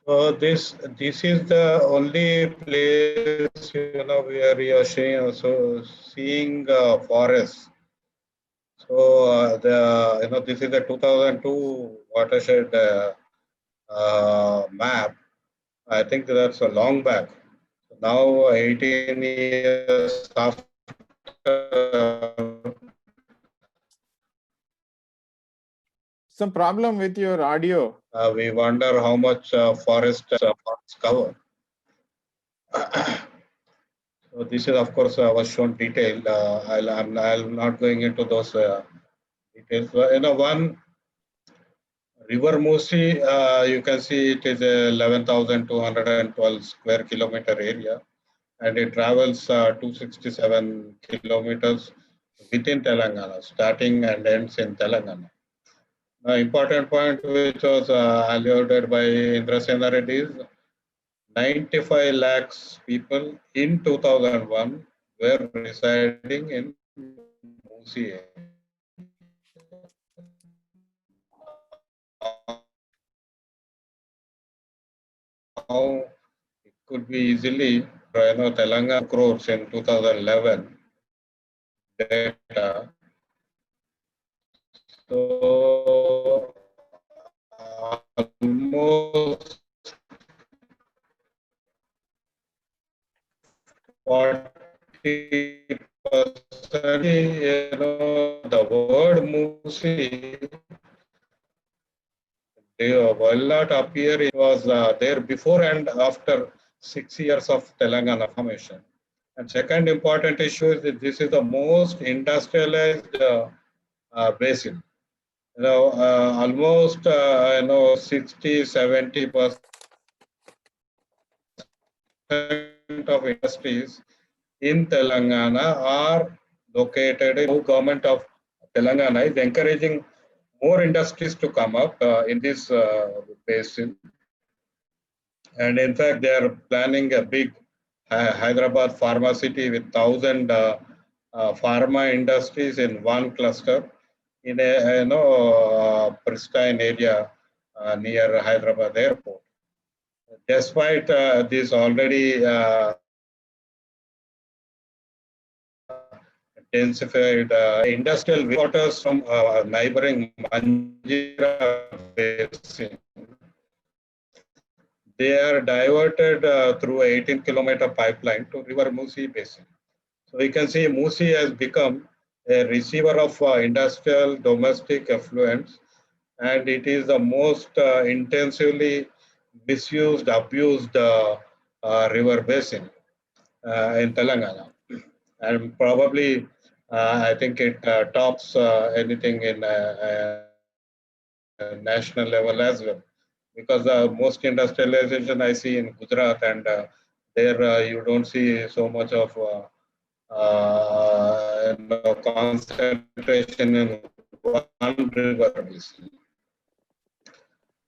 Speaker 4: So this is the only place where you are seeing forests. So this is the 2002 watershed map. I think that's a long back. Now 18 years after,
Speaker 2: Some problem with your audio.
Speaker 4: we wonder how much forest cover. So this is, of course, was shown detailed. I'm not going into those details. One River Musi, you can see it is a 11,212 square kilometer area, and it travels 267 kilometers within Telangana, starting and ends in Telangana. Important point which was alluded by Indrasena Reddy is 95 lakhs people in 2001 were residing in Musi. Now it could be easily, Telangana crores in 2011 data. So almost 40%, the word Musi will not appear. It was there before and after 6 years of Telangana formation. And second important issue is that this is the most industrialized basin. Almost 60-70% of industries in Telangana are located in. Government of Telangana is encouraging more industries to come up in this basin. And in fact, they are planning a big Hyderabad pharma city with 1,000 pharma industries in one cluster in a pristine area near Hyderabad airport. Despite this already intensified industrial waters from neighboring Manjira basin, they are diverted through an 18-kilometer pipeline to River Musi basin. So we can see Musi has become a receiver of industrial domestic effluents, and it is the most intensively misused, abused river basin in Telangana. And probably, I think it tops anything in national level as well. Because most industrialization I see in Gujarat, and There you don't see so much of concentration in one river basin.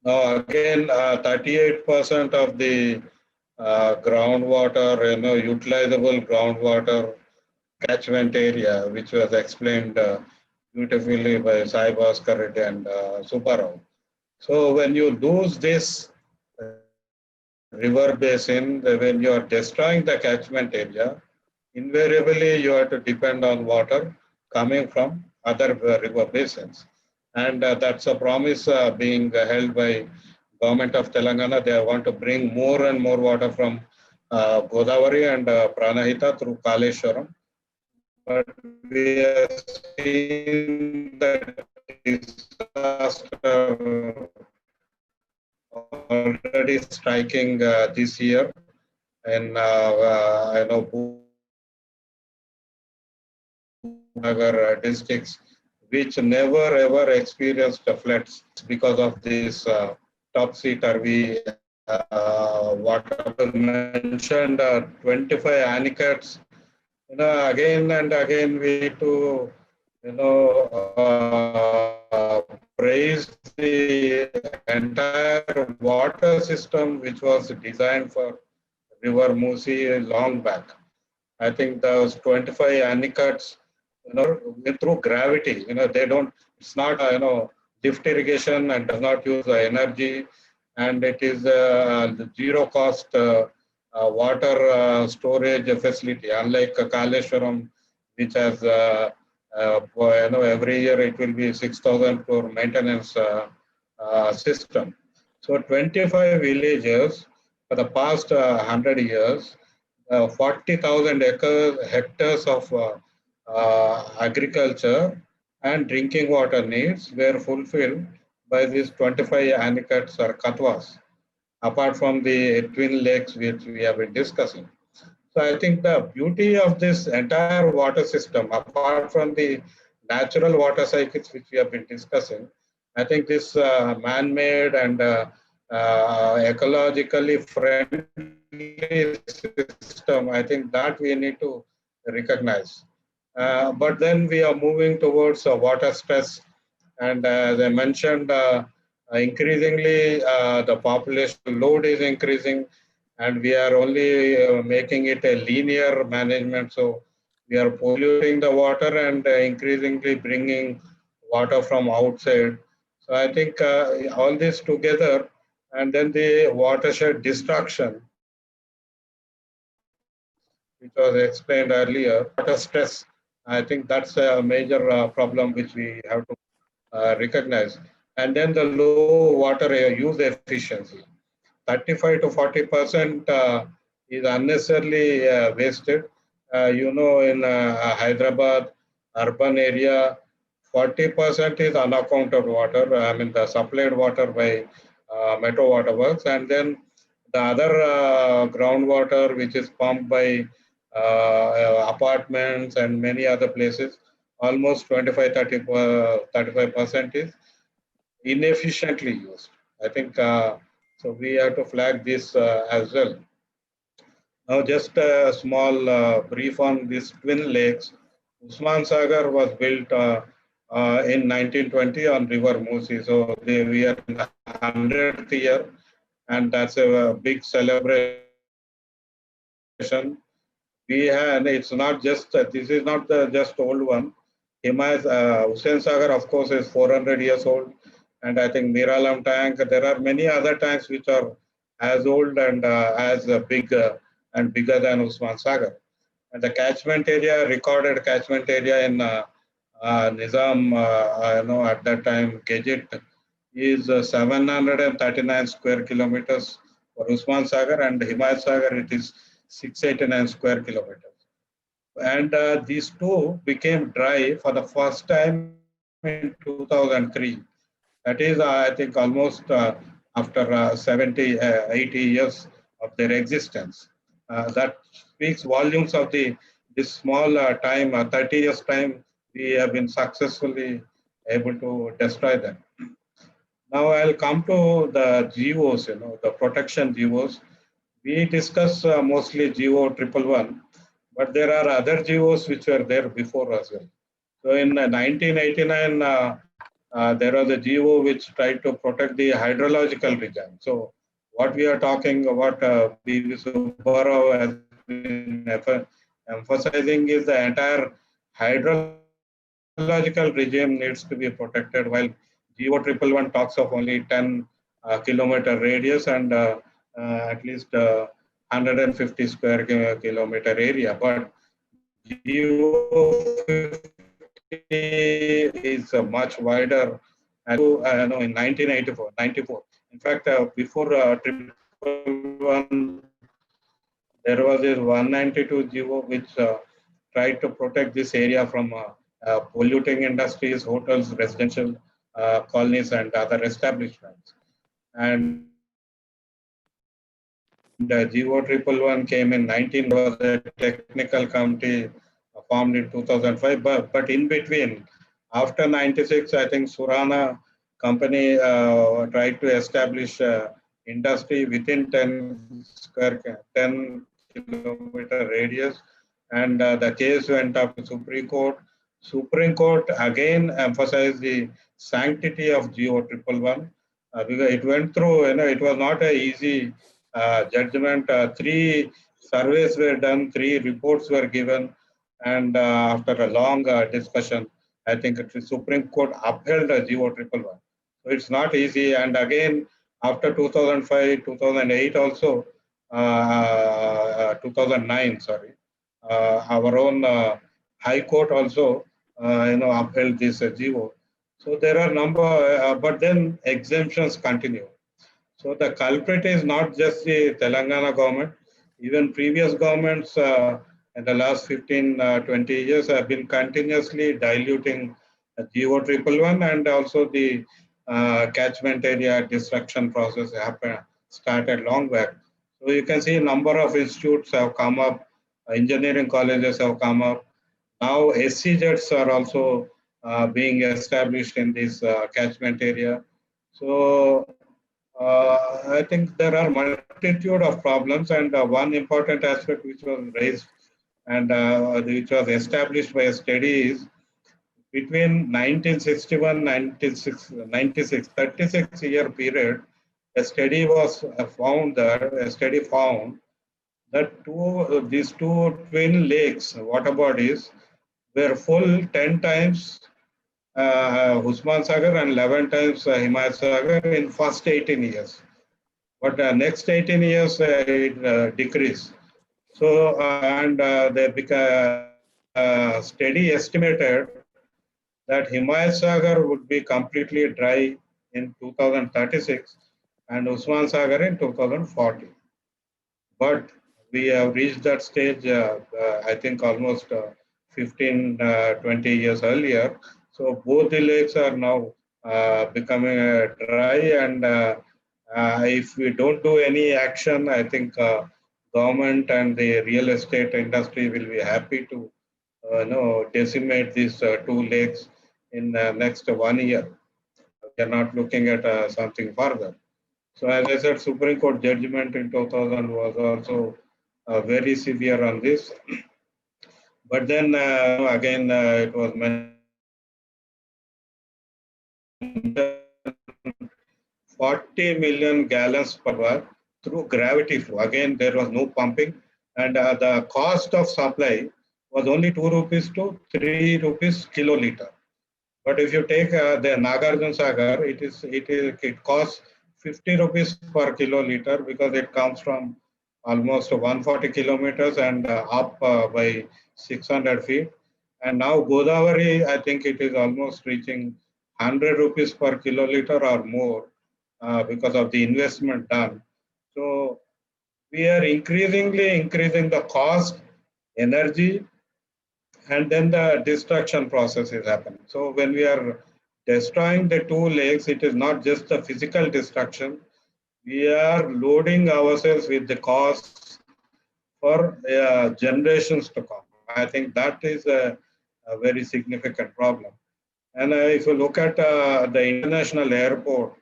Speaker 4: Now again, 38% of the groundwater, utilizable groundwater catchment area, which was explained beautifully by Sai Bhaskar Reddy and Subbarao. So when you lose this river basin, when you are destroying the catchment area, invariably you have to depend on water coming from other river basins. And that's a promise being held by government of Telangana. They want to bring more and more water from Godavari and Pranahita through Kaleshwaram. But we are seeing that disaster already striking this year in districts, which never ever experienced floods because of this topsy-turvy water. Mentioned 25 anicuts. Again and again we need to, praise the entire water system which was designed for River Musi long back. I think those 25 anicuts, through gravity, they don't, it's not, lift irrigation and does not use energy, and it is zero cost water storage facility, unlike Kaleshwaram, which has, every year it will be 6,000 for maintenance system. So 25 villages for the past 100 years, 40,000 hectares of agriculture and drinking water needs were fulfilled by these 25 anicuts or katwas, apart from the twin lakes which we have been discussing. So I think the beauty of this entire water system, apart from the natural water cycles which we have been discussing, I think this man-made and ecologically friendly system, I think that we need to recognize. But then we are moving towards water stress, and as I mentioned, increasingly the population load is increasing, and we are only making it a linear management. So we are polluting the water and increasingly bringing water from outside. So I think all this together, and then the watershed destruction, which was explained earlier, water stress, I think that's a major problem which we have to recognize. And then the low water use efficiency. 35 to 40% is unnecessarily wasted. In Hyderabad urban area, 40% is unaccounted water. I mean, the supplied water by Metro Water Works, and then the other groundwater, which is pumped by apartments and many other places, almost 35% is inefficiently used. I think so. We have to flag this as well. Now, just a small brief on these twin lakes. Usman Sagar was built in 1920 on River Musi. So we are in the 100th year, and that's a big celebration. We have, it's not just, this is not the just old one. Himayas, Hussain Sagar, of course, is 400 years old. And I think Miralam tank, there are many other tanks which are as old and as big and bigger than Usman Sagar. And the catchment area, recorded catchment area in Nizam, at that time, Gazette, is 739 square kilometers for Usman Sagar, and Himayat Sagar, it is 689 square kilometers. And these two became dry for the first time in 2003. That is, I think, almost after 70, 80 years of their existence. That speaks volumes of this small time, 30 years time, we have been successfully able to destroy them. Now I'll come to the GOs, the protection GOs. we discuss mostly GO 111, but there are other GOs which were there before as well. So in 1989, there was a GO which tried to protect the hydrological region. So what we are talking about, B.V. Subbarao has been emphasizing is the entire hydrological regime needs to be protected, while GO 111 talks of only 10 kilometer radius and at least 150 square kilometer area. But GO 50 is much wider. No, in 1994. In fact, before 111, there was this 192 GO which tried to protect this area from polluting industries, hotels, residential colonies, and other establishments. And the GO 111 came in 19, was a technical committee formed in 2005. But in between, after 96, I think Surana company tried to establish industry within 10 kilometer radius, and the case went up to Supreme Court. Supreme Court again emphasized the sanctity of GO 111 because it went through, it was not an easy judgment. 3 surveys were done, 3 reports were given, and after a long discussion, I think the Supreme Court upheld the GO 111. So it's not easy. And again, after 2005, 2008 also, 2009, sorry, our own High Court also, upheld this GO. So there are number, but then exemptions continue. So the culprit is not just the Telangana government. Even previous governments in the last 15, 20 years have been continuously diluting GO 111, and also the catchment area destruction process started long back. So you can see a number of institutes have come up, engineering colleges have come up. Now SCZs are also being established in this catchment area. So I think there are multitude of problems, and one important aspect which was raised and which was established by a study is between 1961 96, 36-year period, a study was found that these two twin lakes, water bodies, were full 10 times Usman Sagar and 11 times Himayat Sagar in first 18 years. But next 18 years, it decreased. So, the study estimated that Himayat Sagar would be completely dry in 2036 and Usman Sagar in 2040. But we have reached that stage, I think almost 15, 20 years earlier. So both the lakes are now becoming dry, and if we don't do any action, I think government and the real estate industry will be happy to decimate these 2 lakes in next 1 year. We are not looking at something further. So as I said, Supreme Court judgment in 2000 was also very severe on this. But then again, it was mentioned 40 million gallons per hour through gravity flow. Again, there was no pumping, and the cost of supply was only 2 rupees to 3 rupees kiloliter. But if you take the Nagarjuna Sagar, it costs 50 rupees per kiloliter because it comes from almost 140 kilometers and up by 600 feet. And now Godavari, I think it is almost reaching 100 rupees per kiloliter or more because of the investment done. So we are increasingly increasing the cost, energy, and then the destruction process is happening. So when we are destroying the 2 lakes, it is not just the physical destruction. We are loading ourselves with the costs for generations to come. I think that is a very significant problem. And if you look at the international airport,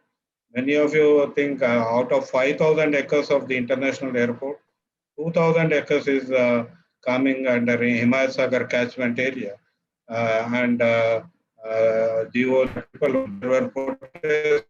Speaker 4: Many of you think out of 5,000 acres of the international airport, 2,000 acres is coming under Himayat Sagar catchment area. And the people were protest,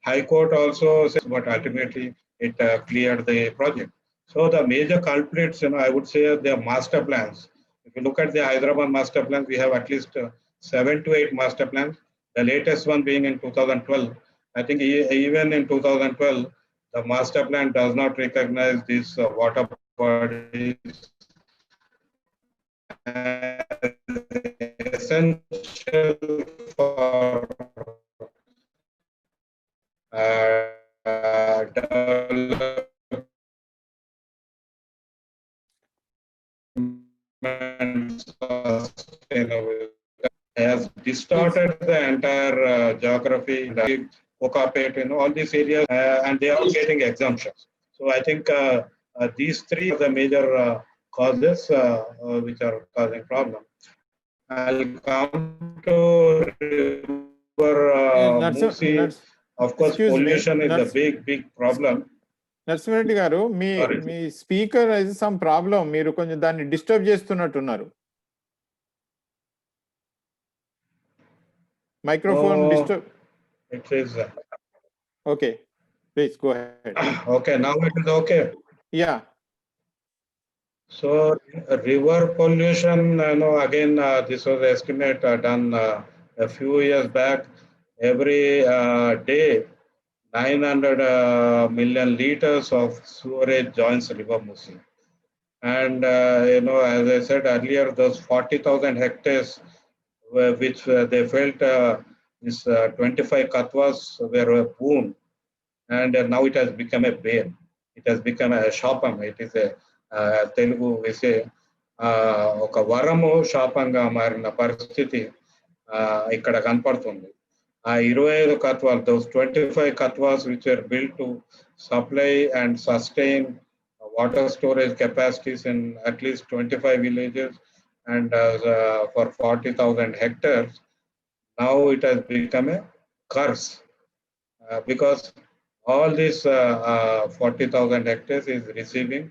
Speaker 4: High Court also says, but ultimately it cleared the project. So the major culprits, I would say the master plans. If you look at the Hyderabad master plans, we have at least 7 to 8 master plans. The latest one being in 2012. I think even in 2012, the master plan does not recognize these water bodies as essential for development sustainable. Has distorted the entire geography, the Kokapet, all these areas, and they are getting exemptions. So I think these three are the major causes which are causing problem. I'll come to river Musi. Of course,
Speaker 2: excuse me,
Speaker 4: pollution is a big problem.
Speaker 2: Narasimha Reddy గారు మీ speaker is some problem, మీరు కొంచెం దాన్ని disturb చేస్తున్నట్టున్నారు. Microphone disturb.
Speaker 4: It is.
Speaker 2: Okay, please go ahead.
Speaker 4: Okay, now it is okay.
Speaker 2: Yeah.
Speaker 4: So river pollution, again, this was estimate done a few years back. Every day, 900 million liters of sewerage joins River Musi. And, as I said earlier, those 40,000 hectares which they felt this 25 katwas were a boon. And now it has become a bane. It has become a shapam. It is a Telugu, we say, oka varamu shapanga marina paristhithi ikkada kanpadutundi. 25 katwas, those 25 katwas which were built to supply and sustain water storage capacities in at least 25 villages and for 40,000 hectares, now it has become a curse because all this 40,000 hectares is receiving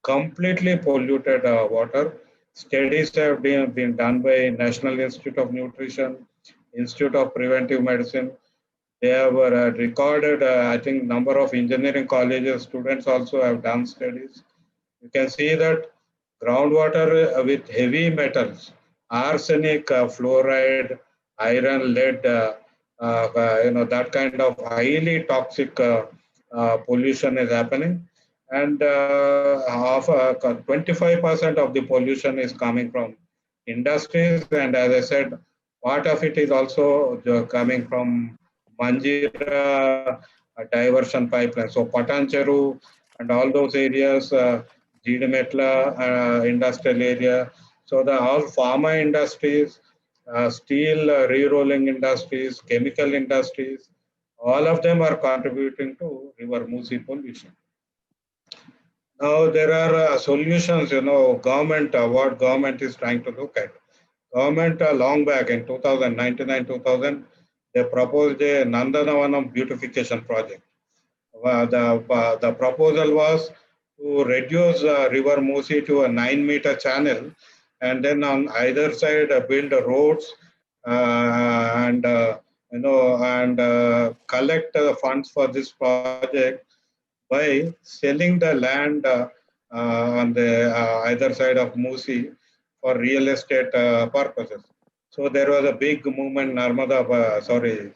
Speaker 4: completely polluted water. Studies have been done by National Institute of Nutrition, Institute of Preventive Medicine. They have recorded, I think, number of engineering colleges, students also have done studies. You can see that groundwater with heavy metals, arsenic, fluoride, iron, lead, that kind of highly toxic pollution is happening. And 25% of the pollution is coming from industries. And as I said, part of it is also coming from Manjira diversion pipeline. So Patancheru and all those areas, Jidimetla industrial area. So all pharma industries, steel re-rolling industries, chemical industries, all of them are contributing to River Musi pollution. Now there are solutions, government, what government is trying to look at. Government long back in 2000, they proposed a Nandanavanam beautification project. The proposal was to reduce River Musi to a 9-meter channel, and then on either side build roads and collect funds for this project by selling the land on the either side of Musi for real estate purposes. So there was a big movement, Musi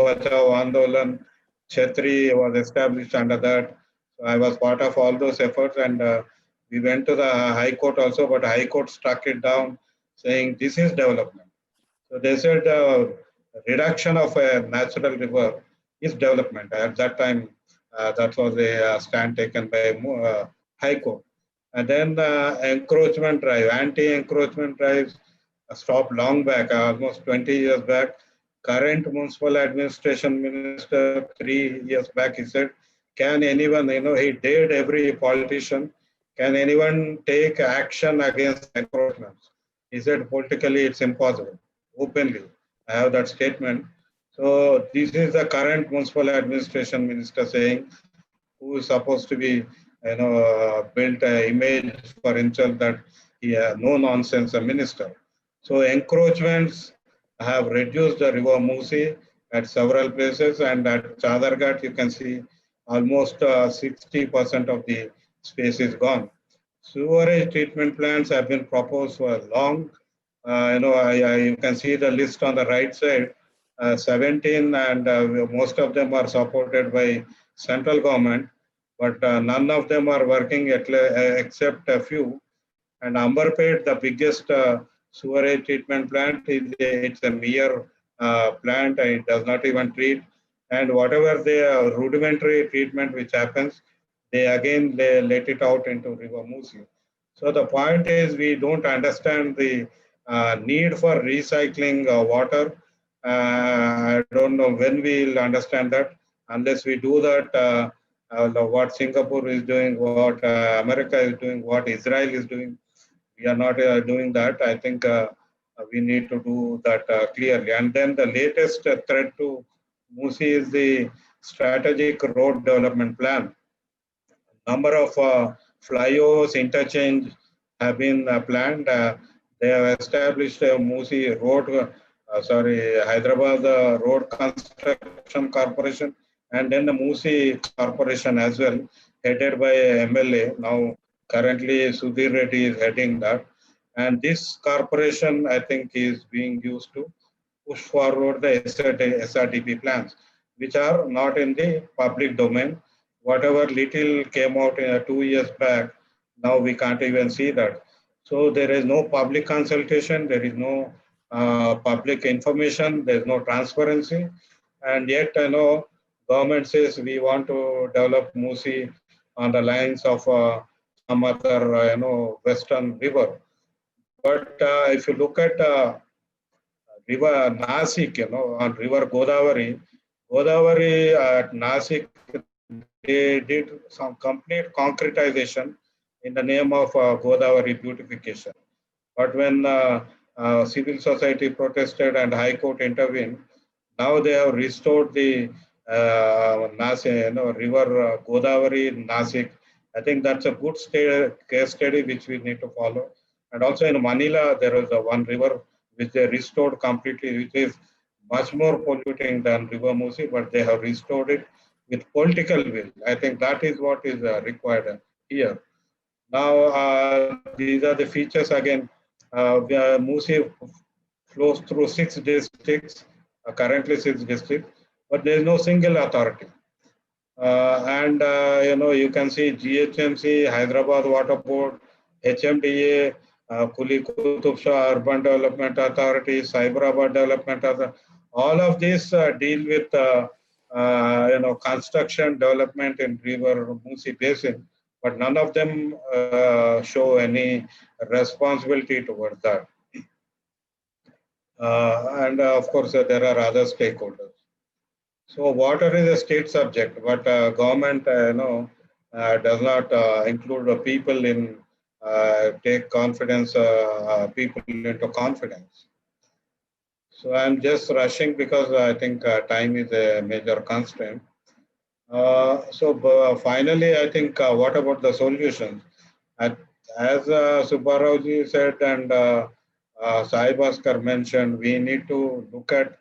Speaker 4: Bachao Andolan, Chetri was established under that. So I was part of all those efforts, and we went to the High Court also, but High Court struck it down saying this is development. So they said reduction of a natural river is development. At that time, that was a stand taken by High Court. And then encroachment drive, anti-encroachment drives stopped long back, almost 20 years back. Current municipal administration minister 3 years back, he said, can anyone, he dared every politician, can anyone take action against encroachments? He said politically it's impossible. Openly, I have that statement. So this is the current municipal administration minister saying, who is supposed to be, built an image for himself that he no nonsense a minister. So encroachments have reduced the river Musi at several places, and at Chadarghat you can see almost 60% of the space is gone. Sewerage treatment plants have been proposed for long. You can see the list on the right side, 17, and most of them are supported by central government, but none of them are working except a few. And Amberpet, the biggest sewerage treatment plant, it's a mere plant, and it does not even treat. And whatever the rudimentary treatment which happens, they let it out into River Musi. So the point is, we don't understand the need for recycling water. I don't know when we'll understand that. Unless we do that, what Singapore is doing, what America is doing, what Israel is doing, we are not doing that. I think we need to do that clearly. And then the latest threat to Musi is the strategic road development plan. Number of flyovers, interchange have been planned. They have established a Musi road, Hyderabad Road Construction Corporation, and then the Musi Corporation as well, headed by MLA. Now, currently, Sudhir Reddy is heading that. And this corporation, I think, is being used to push forward the SRTP plans, which are not in the public domain. Whatever little came out 2 years back, now we can't even see that. So there is no public consultation, there is no public information, there is no transparency, and yet government says we want to develop Musi on the lines of some other western river. But if you look at river Nasik, on river Godavari at Nasik, they did some complete concretization in the name of Godavari beautification. But when civil society protested and High Court intervened, now they have restored the river Godavari Nasik. I think that's a good case study which we need to follow. And also in Manila, there is one river which they restored completely, which is much more polluting than River Musi, but they have restored it with political will. I think that is what is required here. Now, these are the features again. Musi flows through 6 districts, currently 6 districts, but there is no single authority. You can see GHMC, Hyderabad Water Board, HMDA, Kuli Qutub Shah Urban Development Authority, Cyberabad Development Authority. All of these deal with construction development in River Musi Basin, but none of them show any responsibility towards that. Of course, there are other stakeholders. So water is a state subject, but government, does not include the people in take confidence, people into confidence. So I'm just rushing because I think time is a major constraint. Finally, I think what about the solutions? As Subbarao said and Sai Bhaskar mentioned, we need to look at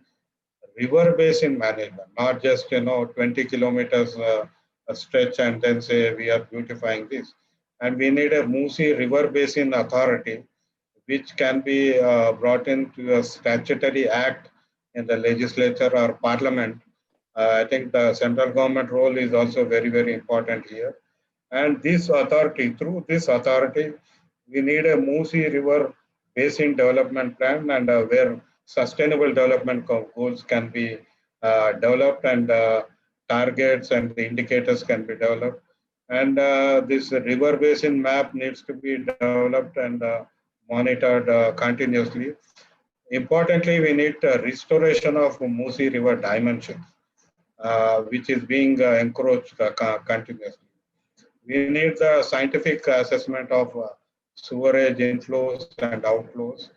Speaker 4: river basin management, not just 20 kilometers stretch and then say we are beautifying this. And we need a Musi River Basin Authority, which can be brought into a statutory act in the legislature or parliament. I think the central government role is also very, very important here. And this authority, through this authority, we need a Musi River Basin Development Plan, and where sustainable development goals can be developed, and targets and the indicators can be developed. And this river basin map needs to be developed and monitored continuously. Importantly, we need restoration of Musi River dimensions, which is being encroached continuously. We need the scientific assessment of sewerage inflows and outflows.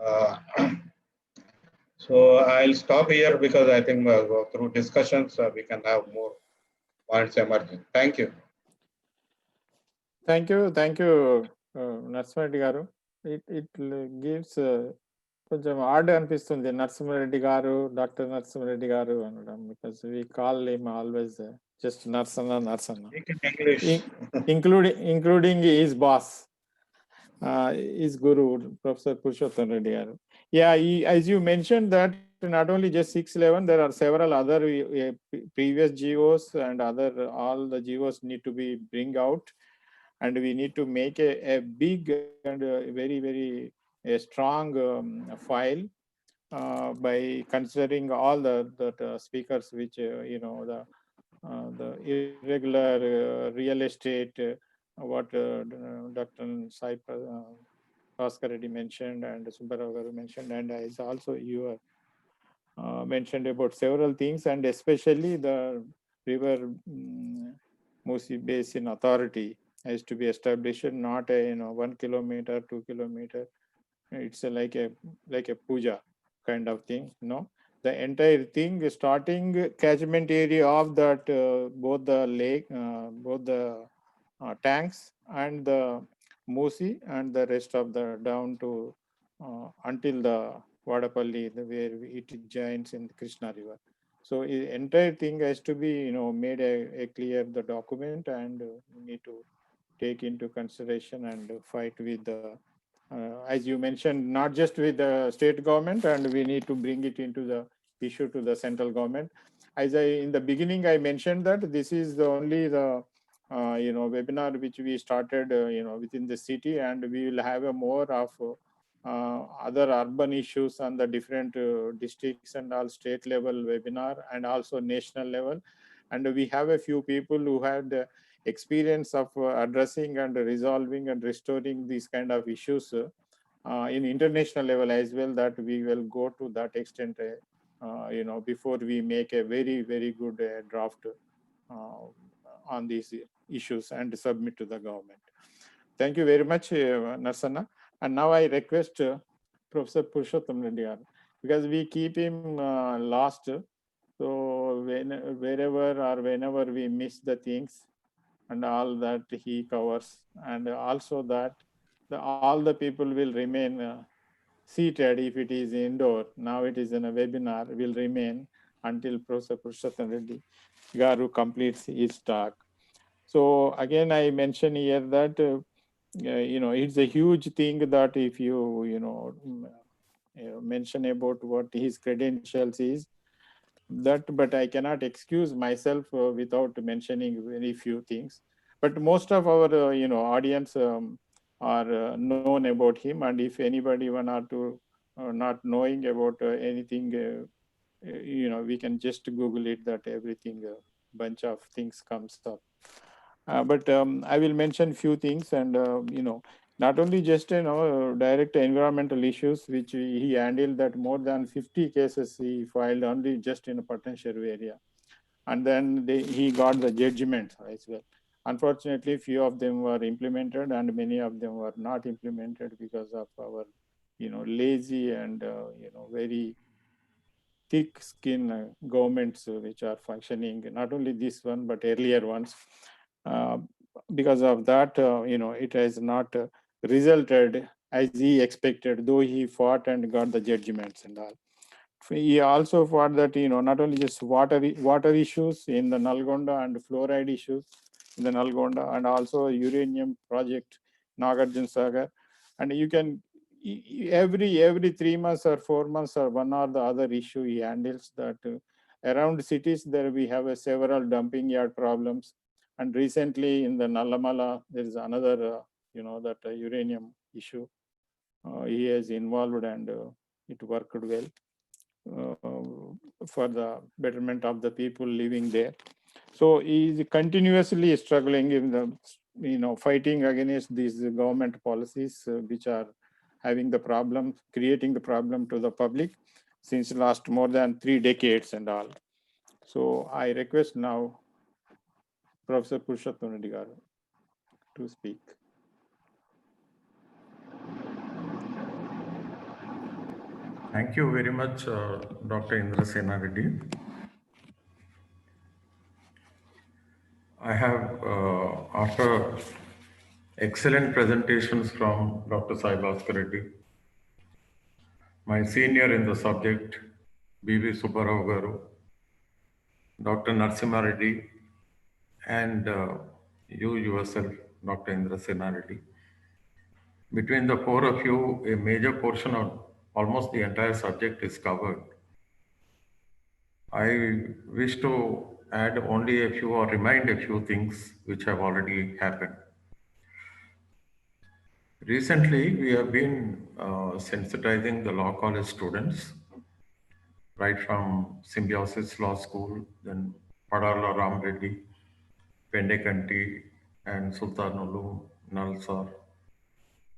Speaker 4: Uh, so I'll stop here because I think through discussions we can have more points emerging. Thank you.
Speaker 2: Thank you, Narasimha Reddy గారు. It gives కొంచెం add అనిపిస్తుంది నరసింహారెడ్డి గారు, doctor Narasimha Reddy గారు అనడం, because we call him always just Narasanna.
Speaker 4: Speak in English.
Speaker 2: Including his boss, his guru, Professor Purushottam Reddy garu. Yeah, as you mentioned that not only just 611, there are several other previous GOs and all the GOs need to be bring out, and we need to make a big and very, very a strong file by considering all the speakers, which the irregular real estate, what Dr. Sai Bhaskar Reddy mentioned and Subbarao garu mentioned, and as also you mentioned about several things, and especially the river Musi Basin Authority has to be established, not a 1 kilometer, 2 kilometer. It's like a puja kind of thing. The entire thing, starting catchment area of that both the lake, both the tanks and the Musi and the rest of the down to until the Vadapalli, where it joins in the Krishna River. So the entire thing has to be made a clear the document, and we need to take into consideration and fight with the as you mentioned, not just with the state government, and we need to bring it into the issue to the central government. As in the beginning, I mentioned that this is the only the webinar which we started within the city, and we will have a more of other urban issues on the different districts and all state level webinar, and also national level. And we have a few people who had experience of addressing and resolving and restoring these kind of issues in international level as well, that we will go to that extent before we make a very, very good draft on these issues and submit to the government. Thank you very much, Narsanna. And now I request Professor Purushottam Reddy garu, because we keep him last. So wherever or whenever we miss the things and all that he covers, and also that all the people will remain seated if it is indoor. Now it is in a webinar, will remain until Professor Purushottam Reddy garu completes his talk. So again, I mention here that it's a huge thing that if you mention about what his credentials is, that, but I cannot excuse myself without mentioning very few things. But most of our audience are known about him, and if anybody one or two not knowing about anything, we can just Google it, that everything bunch of things comes up. But I will mention few things, and not only just direct environmental issues, which he handled, that more than 50 cases he filed only just in a Patancheru area, and then he got the judgments as well. Unfortunately, few of them were implemented, and many of them were not implemented because of our lazy and very thick skin governments which are functioning, not only this one but earlier ones. Because of that, it has not resulted as he expected, though he fought and got the judgments and all. He also fought that not only just water issues in the Nalgonda and fluoride issues in the Nalgonda, and also uranium project Nagarjuna Sagar, and you can every 3 months or 4 months or one or the other issue he handles, that around cities there we have several dumping yard problems. And recently in the Nallamala, there is another, that uranium issue. He is involved, and it worked well for the betterment of the people living there. So he is continuously struggling in the, fighting against these government policies which are having the problem, creating the problem to the public since last more than 3 decades and all. So I request now Professor Purushottam Reddy garu to speak.
Speaker 6: Thank you very much, Dr. Indra Sena Reddy. I have, after excellent presentations from Dr. Sai Bhaskar Reddy, my senior in the subject, B.V. Subbarao Garu, Dr. Narasimha Reddy, and you yourself, Dr. Indra Sena Reddy. Between the four of you, a major portion of almost the entire subject is covered. I wish to add only a few or remind a few things which have already happened. Recently, we have been sensitizing the law college students, right from Symbiosis Law School, then Padala Ram Reddy, Pendekanti, and Sultan Ulum, Nalsar.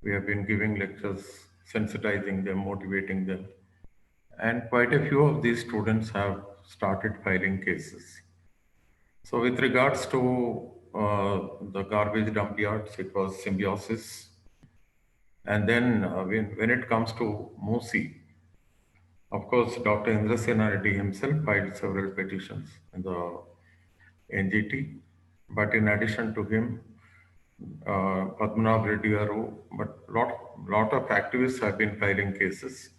Speaker 6: We have been giving lectures, sensitizing them, motivating them. And quite a few of these students have started filing cases. So with regards to the garbage dump yards, it was Symbiosis. And then when it comes to Musi, of course, Dr. Indra Sena Reddy himself filed several petitions in the NGT. But in addition to him, Padmanabh Reddy Garu, but lot of activists have been filing cases.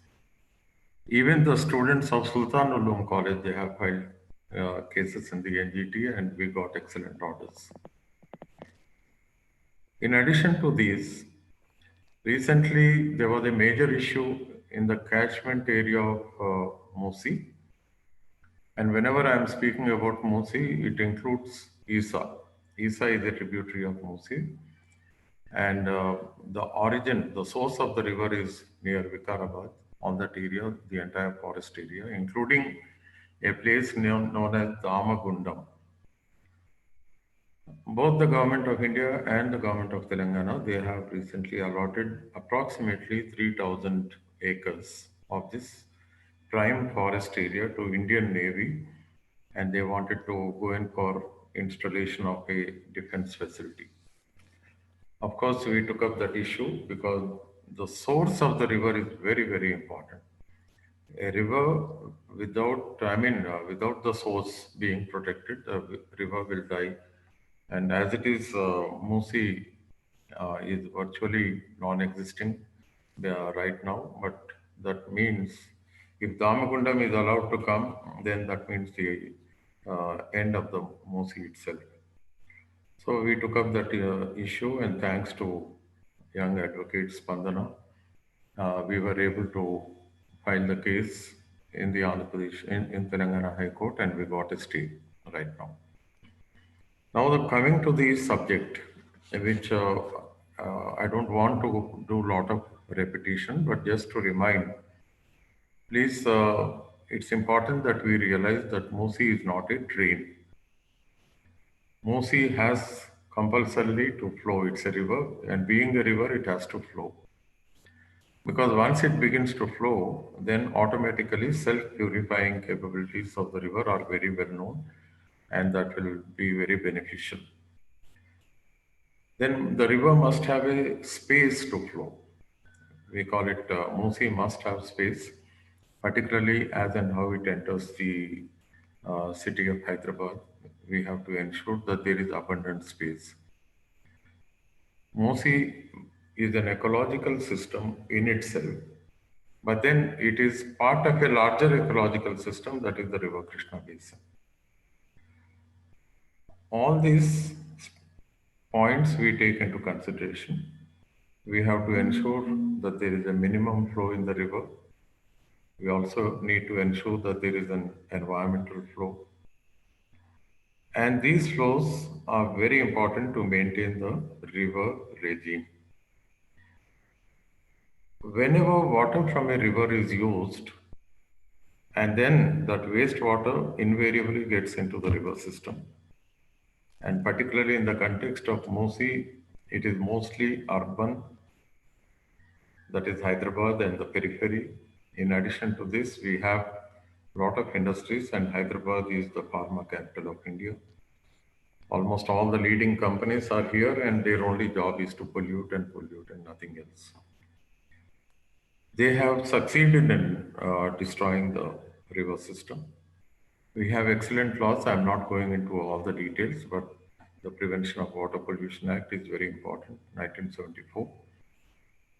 Speaker 6: Even the students of Sultan Ulum College, they have filed cases in the NGT, and we got excellent orders. In addition to these, recently there was a major issue in the catchment area of Musi. And whenever I am speaking about Musi, it includes Isa. Isa is a tributary of Musi. And the origin, the source of the river is near Vikarabad, on that area, the entire forest area, including a place known as Damagundam. Both the government of India and the government of Telangana, they have recently allotted approximately 3,000 acres of this prime forest area to Indian Navy, and they wanted to go in for installation of a defense facility. Of course, we took up that issue because the source of the river is very, very important. A river without, without the source being protected, the river will die. And as it is, Musi is virtually non-existing right now, but that means if Damagundam is allowed to come, then that means the end of the Musi itself. So we took up that issue, and thanks to young advocate Spandana, we were able to file the case in the Andhra Pradesh, in Telangana High Court, and we got a stay right now. Now, coming to the subject, which I don't want to do a lot of repetition, but just to remind, please, it's important that we realize that Musi is not a drain. Musi has compulsorily to flow. It's a river, and being a river, it has to flow. Because once it begins to flow, then automatically self-purifying capabilities of the river are very well known, and that will be very beneficial. Then the river must have a space to flow. We call it Musi must have space, particularly as and how it enters the city of Hyderabad. We have to ensure that there is abundant space. Musi is an ecological system in itself, but then it is part of a larger ecological system, that is the River Krishna Basin. All these points we take into consideration. We have to ensure that there is a minimum flow in the river. We also need to ensure that there is an environmental flow. And these flows are very important to maintain the river regime. Whenever water from a river is used, and then that wastewater invariably gets into the river system. And particularly in the context of Musi, it is mostly urban, that is Hyderabad and the periphery. In addition to this, we have a lot of industries, and Hyderabad is the pharma capital of India. Almost all the leading companies are here, and their only job is to pollute and nothing else. They have succeeded in destroying the river system. We have excellent laws. I'm not going into all the details, but the Prevention of Water Pollution Act is very important, 1974.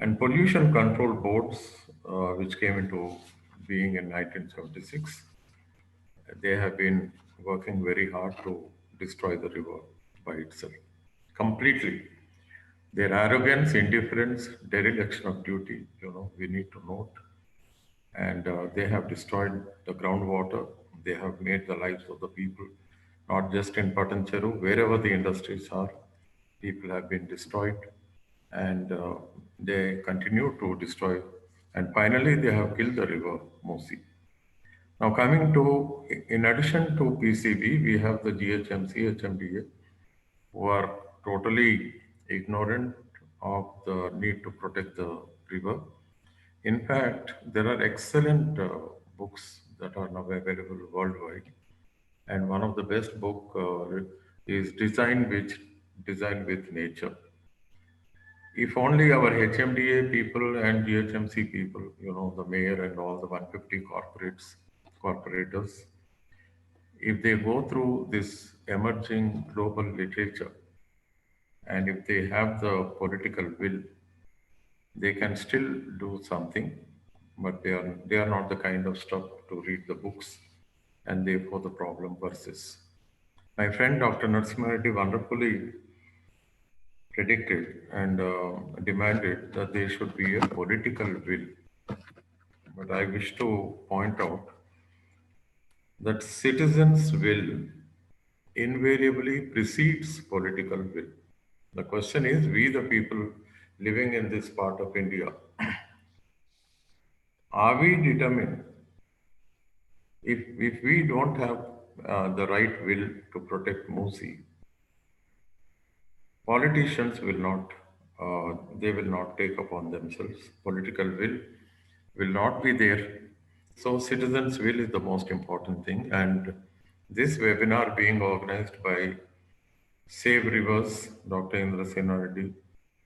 Speaker 6: And pollution control boards, which came into being in 1976, they have been working very hard to destroy the river by itself completely. Their arrogance, indifference, dereliction of duty, we need to note. And they have destroyed the groundwater. They have made the lives of the people, not just in Patancheru, wherever the industries are, people have been destroyed, and they continue to destroy. And finally, they have killed the river Mosi. Now, coming to, in addition to PCB, we have the GHMC, HMDA, who are totally ignorant of the need to protect the river. In fact, there are excellent books that are now available worldwide. And one of the best book is Design with Nature. If only our HMDA people and GHMC people, the mayor and all the 150 corporators, if they go through this emerging global literature, and if they have the political will, they can still do something, but they are not the kind of stuff to read the books, and therefore the problem persists. My friend Dr. Narasimha Reddy wonderfully predicted and demanded that there should be a political will. But I wish to point out that citizens' will invariably precedes political will. The question is, we the people living in this part of India, are we determined? If we don't have the right will to protect Musi, politicians will not, they will not take upon themselves. Political will not be there. So citizens' will is the most important thing. And this webinar being organized by Save Rivers, Dr. Indra Sena Reddy,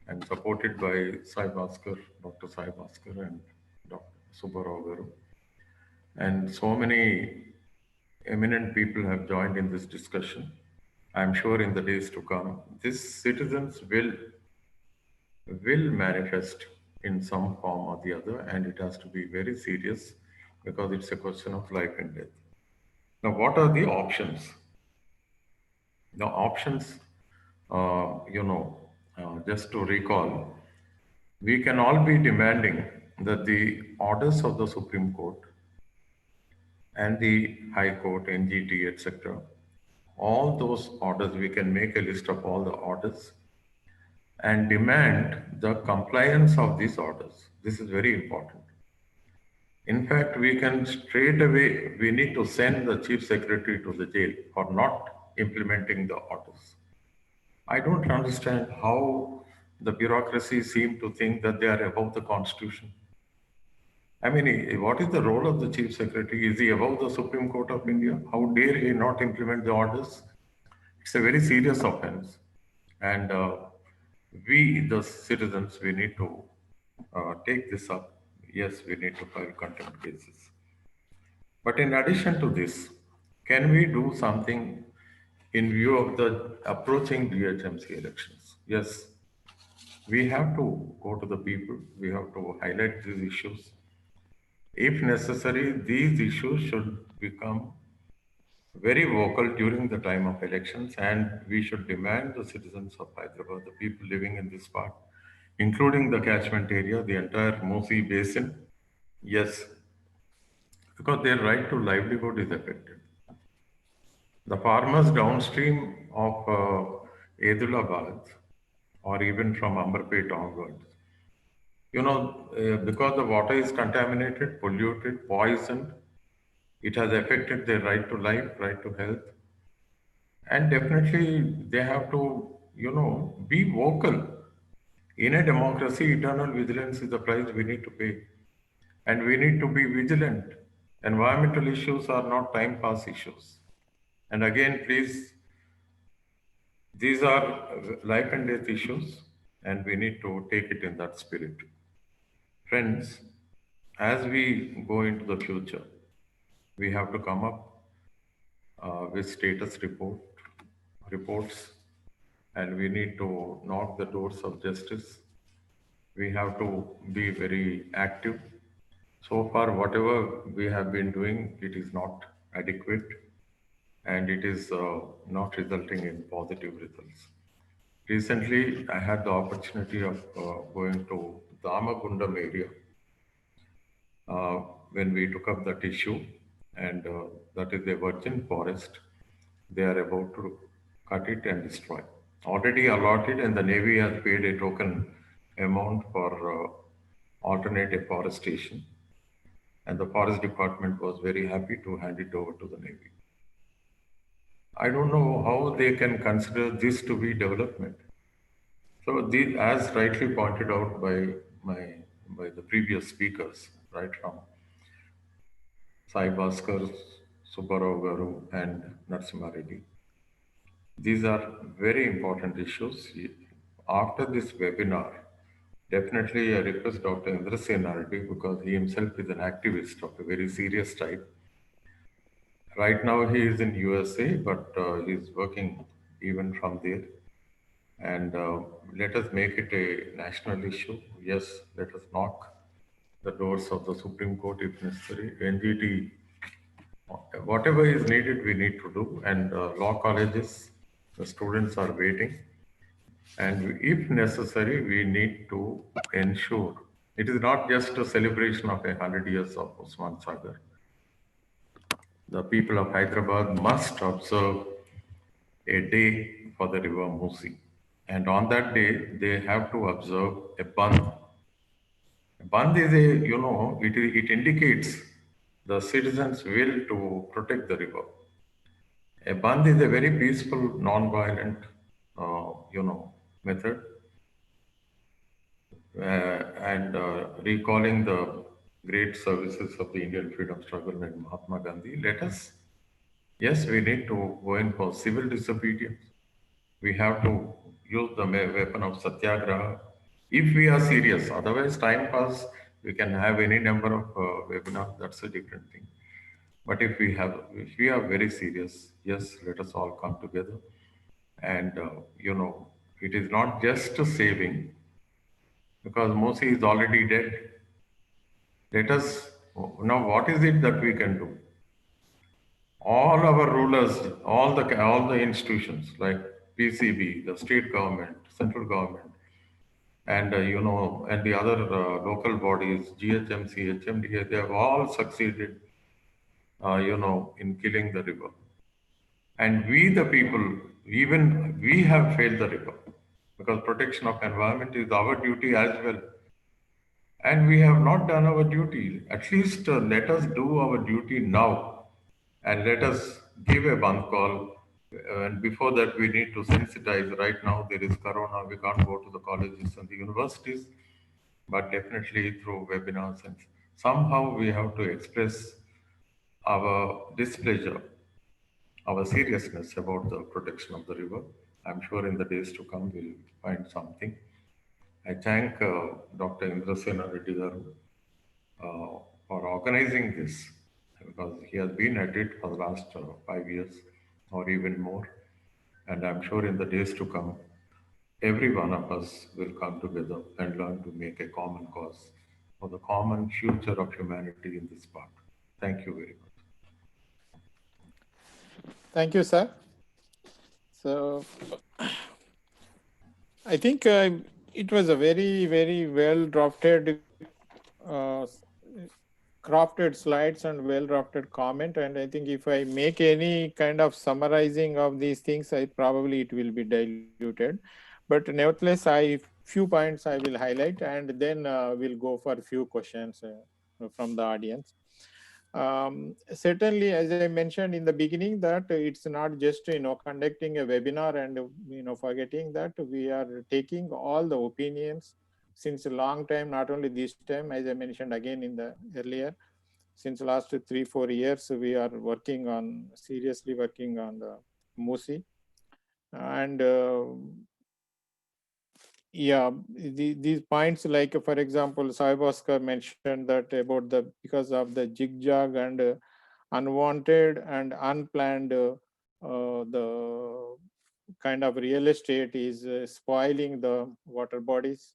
Speaker 6: and supported by Sai Bhaskar, Dr. Sai Bhaskar and Dr. Subbarao Garu. And so many eminent people have joined in this discussion. I'm sure in the days to come, this citizens will manifest in some form or the other, and it has to be very serious because it's a question of life and death. Now, what are the options? The options, just to recall, we can all be demanding that the orders of the Supreme Court and the High Court, NGT, etc., all those orders, we can make a list of all the orders and demand the compliance of these orders. This is very important. In fact, we can straight away, we need to send the Chief Secretary to the jail for not implementing the orders. I don't understand how the bureaucracy seem to think that they are above the Constitution. I mean, what is the role of the Chief Secretary? Is he above the Supreme Court of India? How dare he not implement the orders? It's a very serious offense. And we, the citizens, we need to take this up. Yes, we need to file contempt cases. But in addition to this, can we do something in view of the approaching GHMC elections? Yes, we have to go to the people. We have to highlight these issues. If necessary, these issues should become very vocal during the time of elections, and we should demand the citizens of Hyderabad, the people living in this part, including the catchment area, the entire Mosi basin, yes, because their right to livelihood is affected. The farmers downstream of Edulabad, or even from Amberpet onwards, because the water is contaminated, polluted, poisoned, it has affected their right to life, right to health. And definitely they have to, be vocal. In a democracy, eternal vigilance is the price we need to pay. And we need to be vigilant. Environmental issues are not time pass issues. And again, please, these are life and death issues, and we need to take it in that spirit. Friends, as we go into the future, we have to come up with status reports, and we need to knock the doors of justice. We have to be very active. So far, whatever we have been doing, it is not adequate, and it is not resulting in positive results. Recently, I had the opportunity of going to Damagundam area uh, when we took up that issue, and that is a virgin forest. They are about to cut it and destroy. Already allotted, and the Navy has paid a token amount for alternate afforestation. And the Forest Department was very happy to hand it over to the Navy. I don't know how they can consider this to be development. So, as rightly pointed out by the previous speakers, right from Sai Bhaskar, Subbarao Garu, and Narasimha Reddy, these are very important issues. After this webinar, definitely I request Dr. Indrasen Reddy, because he himself is an activist of a very serious type. Right now he is in USA, but he is working even from there. And let us make it a national issue. Yes, let us knock the doors of the Supreme Court if necessary. NGT, whatever is needed, we need to do. And law colleges, the students are waiting. And if necessary, we need to ensure it is not just a celebration of 100 years of Usman Sagar. The people of Hyderabad must observe a day for the river Musi. And on that day, they have to observe a bandh. A bandh is it indicates the citizens' will to protect the river. A bandh is a very peaceful, non-violent, method. And recalling the great services of the Indian freedom struggle and Mahatma Gandhi, yes, we need to go in for civil disobedience. We have to use the weapon of satyagraha if we are serious. Otherwise, time pass, we can have any number of webinars, that's a different thing. But if we are very serious, yes, let us all come together. And, it is not just a saving, because Musi is already dead. Let us, now what is it that we can do? All our rulers, all the institutions like PCB, the state government, central government, and and the other local bodies, GHMC, HMDA, they have all succeeded, in killing the river. And we, the people, even we have failed the river, because protection of environment is our duty as well. And we have not done our duty. At least let us do our duty now, and let us give a bandh call. And before that, we need to sensitize. Right now, there is corona. We can't go to the colleges and the universities, but definitely through webinars. And somehow we have to express our displeasure, our seriousness about the protection of the river. I'm sure in the days to come, we'll find something. I thank Dr. Indrasena Reddy garu for organizing this, because he has been at it for the last 5 years or even more. And I'm sure in the days to come, every one of us will come together and learn to make a common cause for the common future of humanity in this part. Thank you very much.
Speaker 2: Thank you, sir. So I think it was a very, very well drafted, crafted slides and well drafted comment. And I think if I make any kind of summarizing of these things, probably it will be diluted. But nevertheless, few points I will highlight, and then we'll go for a few questions from the audience. Certainly, as I mentioned in the beginning, that it's not just conducting a webinar and forgetting that we are taking all the opinions since a long time, not only this time, as I mentioned again in the earlier, since last 3-4 years, we are seriously working on the Musi. And Yeah, these points, like for example, Saibhaskar mentioned that about the because of the zigzag and unwanted and unplanned the kind of real estate is spoiling the water bodies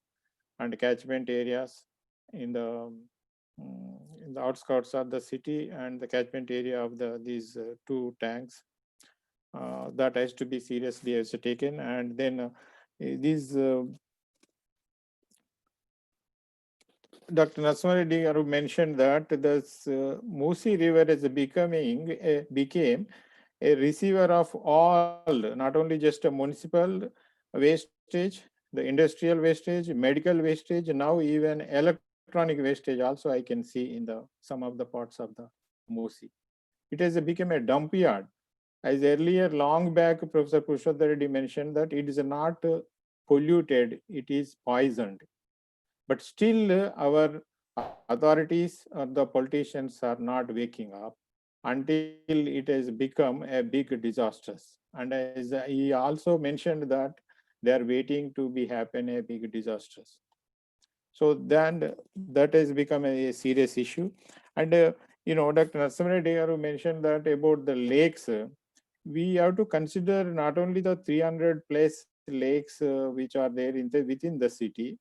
Speaker 2: and catchment areas in the outskirts of the city and the catchment area of these two tanks. That has to be seriously also taken. And then these Dr. Nasma Reddy Garu mentioned that this Musi River is became a receiver of all, not only just a municipal wastage, the industrial wastage, medical wastage, now even electronic wastage also I can see in the some of the parts of the Musi. It has become a dump yard. As earlier, long back, Professor Purushottam Reddy mentioned that it is not polluted, it is poisoned. But still, our authorities or the politicians are not waking up until it has become a big disaster. And as he also mentioned that they are waiting to be happen a big disaster. So then that has become a serious issue. And Dr. Narasimha Reddy mentioned that about the lakes. We have to consider not only the 300 plus lakes which are there within the city,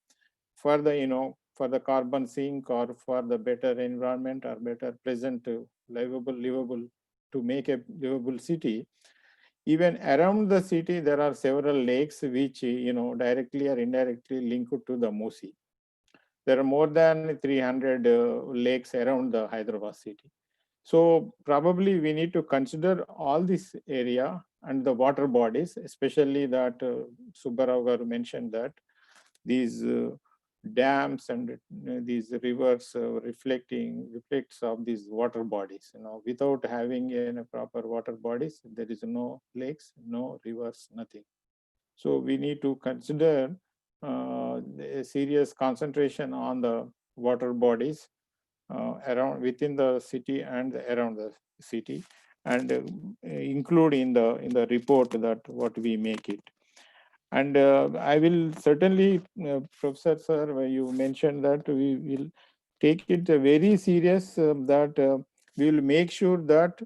Speaker 2: for the for the carbon sink or for the better environment or better pleasant livable to make a livable city. Even around the city there are several lakes which directly or indirectly linked to the Musi. There are more than 300 lakes around the Hyderabad city. So probably we need to consider all this area and the water bodies, especially that Subbarao Garu mentioned that these dams and these rivers reflects of these water bodies. Without having a proper water bodies, there is no lakes, no rivers, nothing. So we need to consider a serious concentration on the water bodies around within the city and around the city, and include in the report that what we make it. And I will certainly, Professor Sir, you mentioned that we will take it very serious, that we will make sure that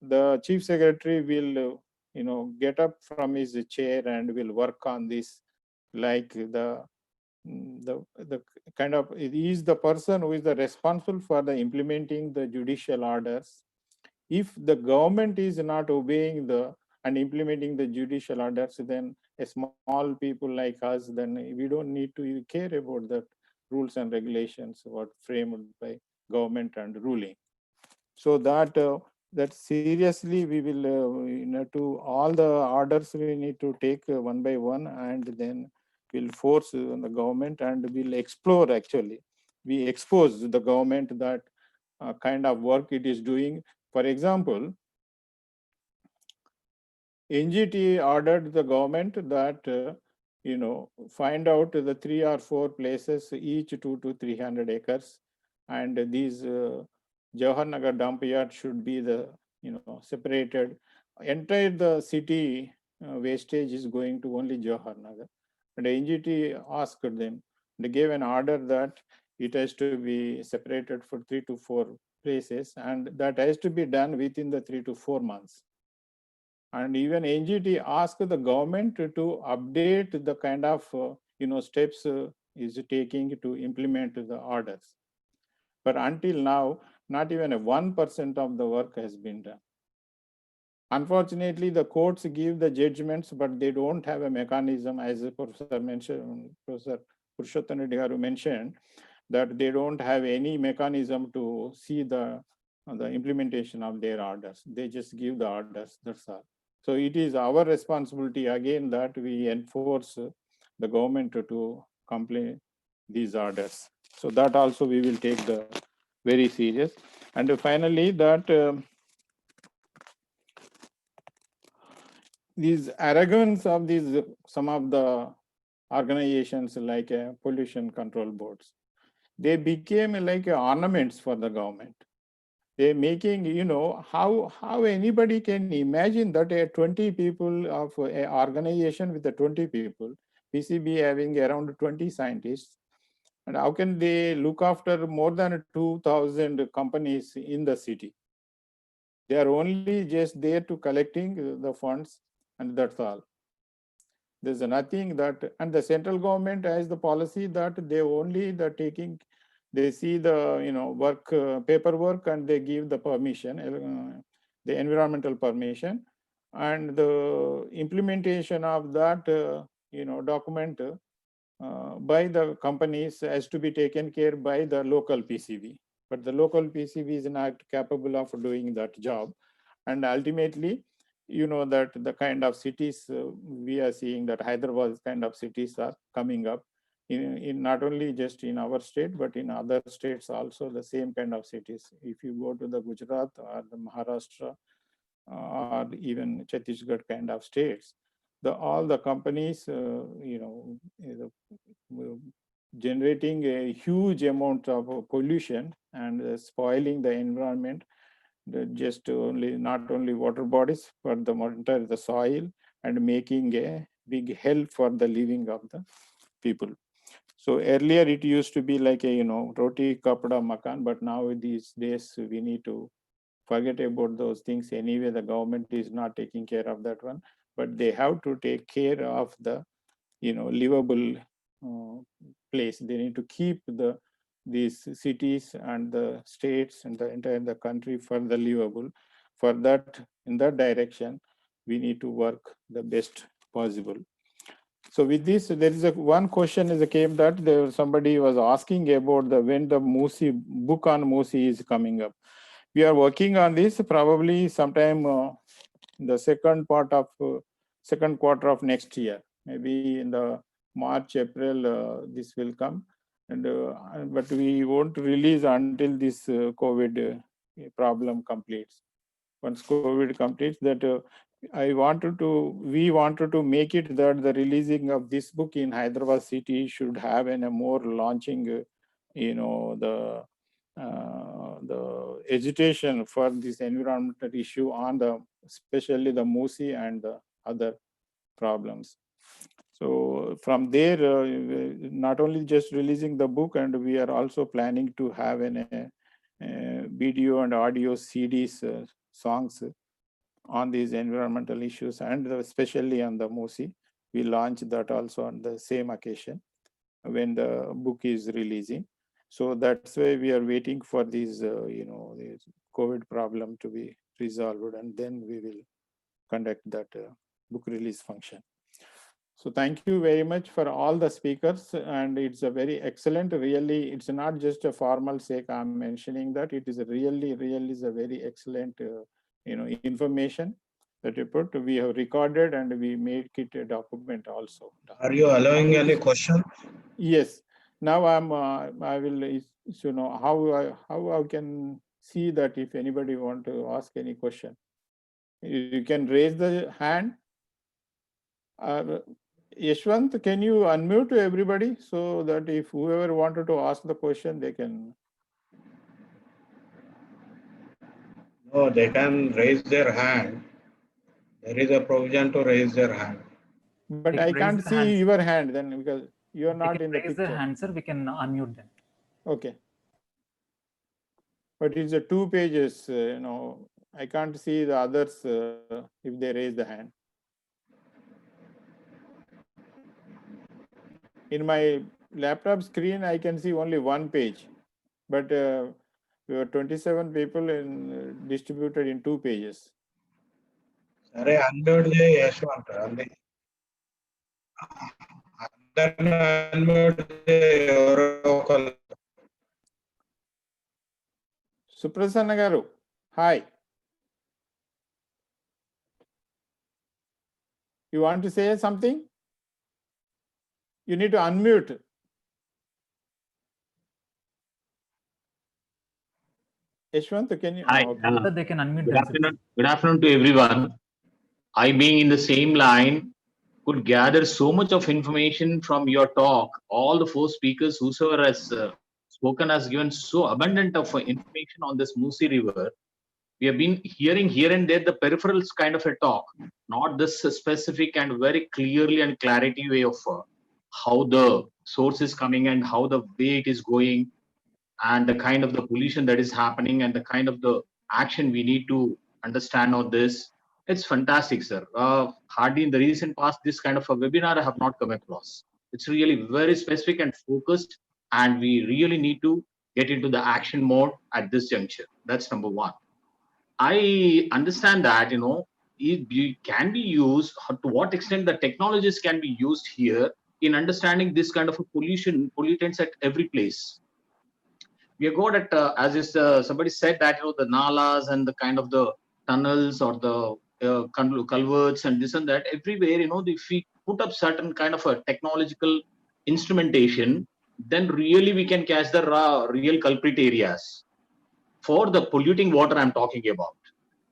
Speaker 2: the Chief Secretary will, get up from his chair and will work on this, like the kind of, he is the person who is the responsible for the implementing the judicial orders. If the government is not obeying the and implementing the judicial orders, then a small people like us, then we don't need to care about the rules and regulations what framed by government and ruling. So that seriously we will to all the orders we need to take one by one, and then we'll force the government and we'll explore. Actually, we expose the government that kind of work it is doing. For example, NGT ordered the government that find out the 3 or 4 places, each 2 to 300 acres, and these Jawahar Nagar dump yard should be the separated. Entire the city wastage is going to only Jawahar Nagar. And NGT asked them, they gave an order that it has to be separated for 3 to 4 places, and that has to be done within the 3 to 4 months. And even NGT asked the government to update the kind of steps is taking to implement the orders. But until now, not even 1% of the work has been done. Unfortunately, the courts give the judgments, but they don't have a mechanism, as Professor Purushottam Reddy Garu mentioned, that they don't have any mechanism to see the implementation of their orders. They just give the orders, that's all. So it is our responsibility again that we enforce the government to complete these orders. So that also we will take the very serious. And finally, that these arrogance of these some of the organizations like pollution control boards, they became like ornaments for the government. They're making, how anybody can imagine that a 20 people of a organization with the 20 people PCB having around 20 scientists. And how can they look after more than 2,000 companies in the city? They are only just there to collecting the funds, and that's all. There's nothing that, and the central government has the policy that they only they see the work paperwork and they give the permission, the environmental permission, and the implementation of that document by the companies has to be taken care by the local PCB. But the local PCB is not capable of doing that job, and ultimately, that the kind of cities we are seeing, that Hyderabad kind of cities are coming up in not only just in our state, but in other states also, the same kind of cities. If you go to the Gujarat or the Maharashtra or even Chhattisgarh kind of states, all the companies, generating a huge amount of pollution and spoiling the environment, not only water bodies, but the soil, and making a big hell for the living of the people. So earlier it used to be like a roti kapda makan, but now these days we need to forget about those things. Anyway, the government is not taking care of that one, but they have to take care of the livable place. They need to keep these cities and the states and the entire country for the livable. For that, in that direction, we need to work the best possible. So with this, there is one question came that somebody was asking about when the book on Musi is coming up. We are working on this probably sometime in the second quarter of next year. Maybe in the March, April, this will come. But we won't release until this COVID problem completes. Once COVID completes, that we wanted to make it that the releasing of this book in Hyderabad city should have a more launching, the agitation for this environmental issue on especially the Musi and the other problems. So from there, not only just releasing the book, and we are also planning to have a video and audio CDs, songs on these environmental issues, and especially on the Musi. We launch that also on the same occasion when the book is releasing. So that's why we are waiting for this COVID problem to be resolved, and then we will conduct that book release function. So thank you very much for all the speakers, and it's a very excellent, really, it's not just a formal sake I'm mentioning that, it is really is a very excellent information that you put. We have recorded and we make it a document also.
Speaker 4: Are you allowing any question?
Speaker 2: Yes. Now I will how I can see that if anybody want to ask any question. You can raise the hand. Yashwant, can you unmute everybody so that if whoever wanted to ask the question, they can.
Speaker 4: No, they can raise their hand. There is a provision to raise their hand.
Speaker 2: But I can't see your hand then, because you are not in the picture.
Speaker 5: Raise their hand, sir. We can unmute them.
Speaker 2: Okay. But it's 2 pages, I can't see the others if they raise the hand. In my laptop screen, I can see only 1 page, but we were 27 people distributed in 2 pages.
Speaker 4: Sorry, unmute Yashwant.
Speaker 2: Suprasanna garu, hi. You want to say something? You need to unmute. Yashwant, can you?
Speaker 7: Hi,
Speaker 5: They can unmute
Speaker 7: good
Speaker 5: themselves.
Speaker 7: afternoon. Good afternoon to everyone. I, being in the same line, could gather so much of information from your talk. All the 4 speakers, whosoever has spoken, has given so abundant of information on this Musi River. We have been hearing here and there the peripherals kind of a talk, not this specific and very clearly and clarity way of how the source is coming and how the way it is going, and the kind of the pollution that is happening and the kind of the action we need to understand on this. It's fantastic, sir. Hardly in the recent past, this kind of a webinar I have not come across. It's really very specific and focused, and we really need to get into the action mode at this juncture. That's number one. I understand that, it can be used, to what extent the technologies can be used here in understanding this kind of a pollutants at every place. We have got at, as is somebody said that, the nalas and the kind of the tunnels or the culverts and this and that, everywhere, if we put up certain kind of a technological instrumentation, then really we can catch the real culprit areas for the polluting water I'm talking about.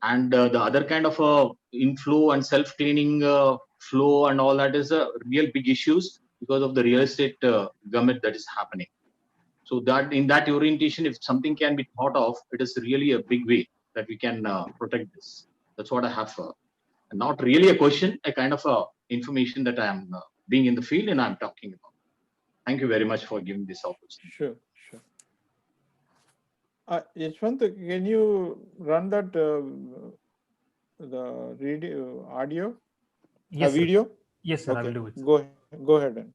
Speaker 7: And the other kind of inflow and self-cleaning flow and all that is a real big issues because of the real estate government that is happening. So that in that orientation, if something can be thought of, it is really a big way that we can protect this. That's what I have. Not really a question, a kind of information that I am being in the field and I'm talking about. Thank you very much for giving this opportunity.
Speaker 2: Sure, sure. Yashwant, can you run that the audio,
Speaker 5: Yes, sir.
Speaker 2: video?
Speaker 5: Yes, sir. I
Speaker 2: Okay,
Speaker 5: will do it.
Speaker 2: go ahead. And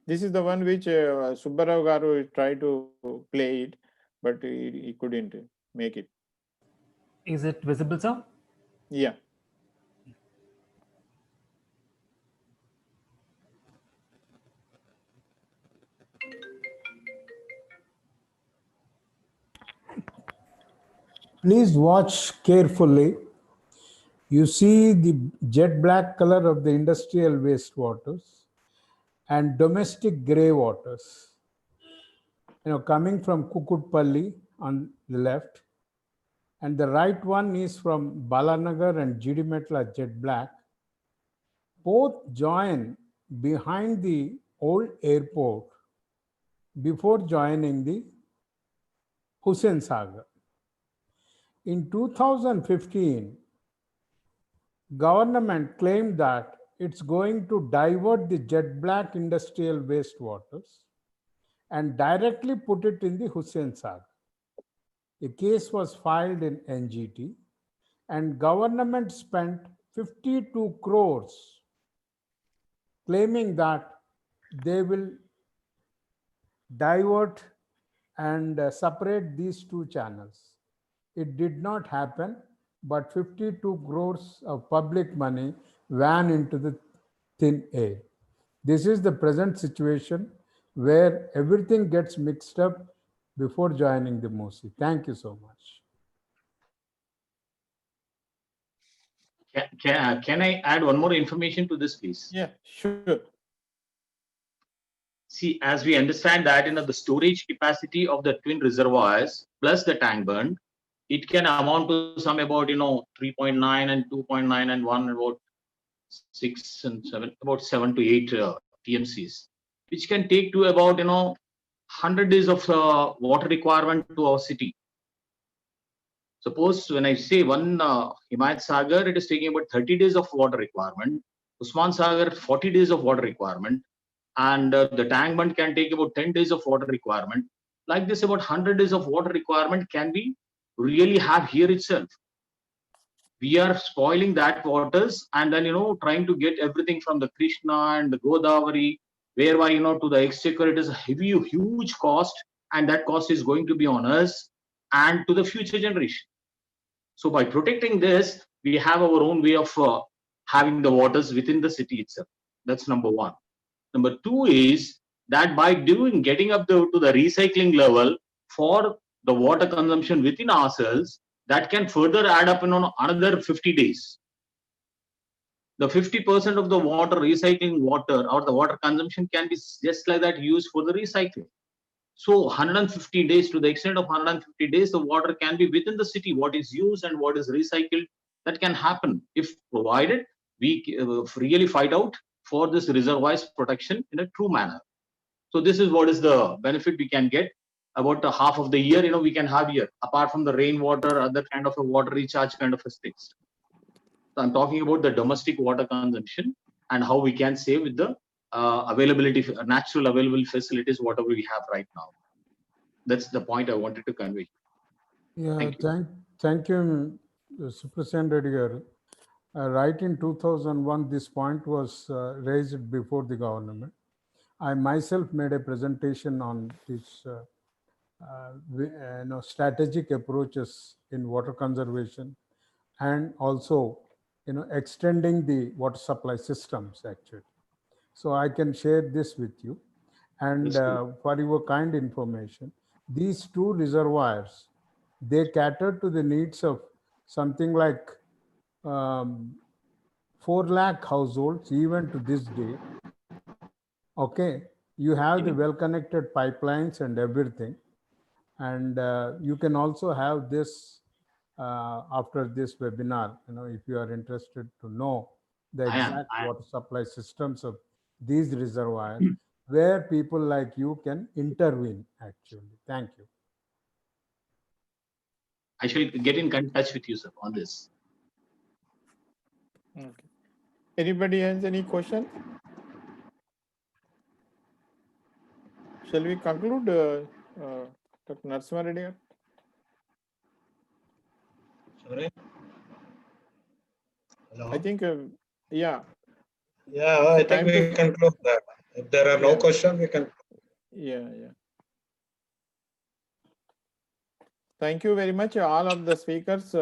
Speaker 2: this is the one which Subbarao Garu tried to play it, but he couldn't make it.
Speaker 5: Is it visible, sir?
Speaker 2: Yeah.
Speaker 3: Please watch carefully. You see the jet black color of the industrial wastewaters and domestic grey waters. Coming from Kukutpalli on the left, and the right one is from Balanagar and Jidimetla jet black. Both join behind the old airport before joining the Hussain Sagar. In 2015, government claimed that it's going to divert the jet black industrial wastewaters and directly put it in the Hussain Sagar. A case was filed in NGT and government spent 52 crores claiming that they will divert and separate these two channels. It did not happen, but 52 crores of public money ran into the thin air. This is the present situation where everything gets mixed up before joining the Musi. Thank you so much.
Speaker 7: Can I add one more information to this, please?
Speaker 2: Yeah, sure.
Speaker 7: See, as we understand that, the storage capacity of the twin reservoirs plus the tank bund, it can amount to some about 3.9 and 2.9 and 1 about 6 and 7, about 7 to 8 TMCs, which can take to about 100 days of water requirement to our city. Suppose when I say one Himayat Sagar, it is taking about 30 days of water requirement. Usman Sagar, 40 days of water requirement. And the tank bund can take about 10 days of water requirement. Like this, about 100 days of water requirement can be really have here itself. We are spoiling that waters and then, trying to get everything from the Krishna and the Godavari, whereby, to the exchequer, it is a heavy, huge cost, and that cost is going to be on us and to the future generation. So by protecting this, we have our own way of having the waters within the city itself. That's number one. Number two is that by getting up to the recycling level for the water consumption within ourselves, that can further add up another 50 days. The 50% of the water, recycling water or the water consumption can be just like that used for the recycling. So 150 days, to the extent of 150 days, the water can be within the city, what is used and what is recycled. That can happen if provided we really fight out for this reservoirs protection in a true manner. So this is what is the benefit we can get. About a half of the year, we can have here, apart from the rainwater, other kind of a water recharge kind of a things. So I'm talking about the domestic water consumption. and how we can save with the natural available facilities, whatever we have right now. That's the point I wanted to convey.
Speaker 3: Yeah,
Speaker 7: Thank you.
Speaker 3: thank you, Suprasen Reddy garu. Right in 2001, this point was raised before the government. I myself made a presentation on this strategic approaches in water conservation, and also extending the water supply systems actually. So I can share this with you. And
Speaker 7: That's good.
Speaker 3: for your kind information, these two reservoirs, they cater to the needs of something like 4 lakh households even to this day. Okay, you have the well-connected pipelines and everything. And you can also have this after this webinar, if you are interested to know the
Speaker 7: I am.
Speaker 3: exact water supply systems of these reservoirs, where people like you can intervene actually. Thank you.
Speaker 7: I shall get in touch with you, sir, on this.
Speaker 2: Okay. Anybody has any question? Shall we conclude, Dr. Narasimha Reddy garu?
Speaker 4: Sorry. Hello.
Speaker 2: I think, yeah.
Speaker 4: Yeah, I think
Speaker 2: time
Speaker 4: we
Speaker 2: to-
Speaker 4: can close that. If there are no
Speaker 2: Yeah.
Speaker 4: questions, we can.
Speaker 2: Yeah. Thank you very much, all of the speakers.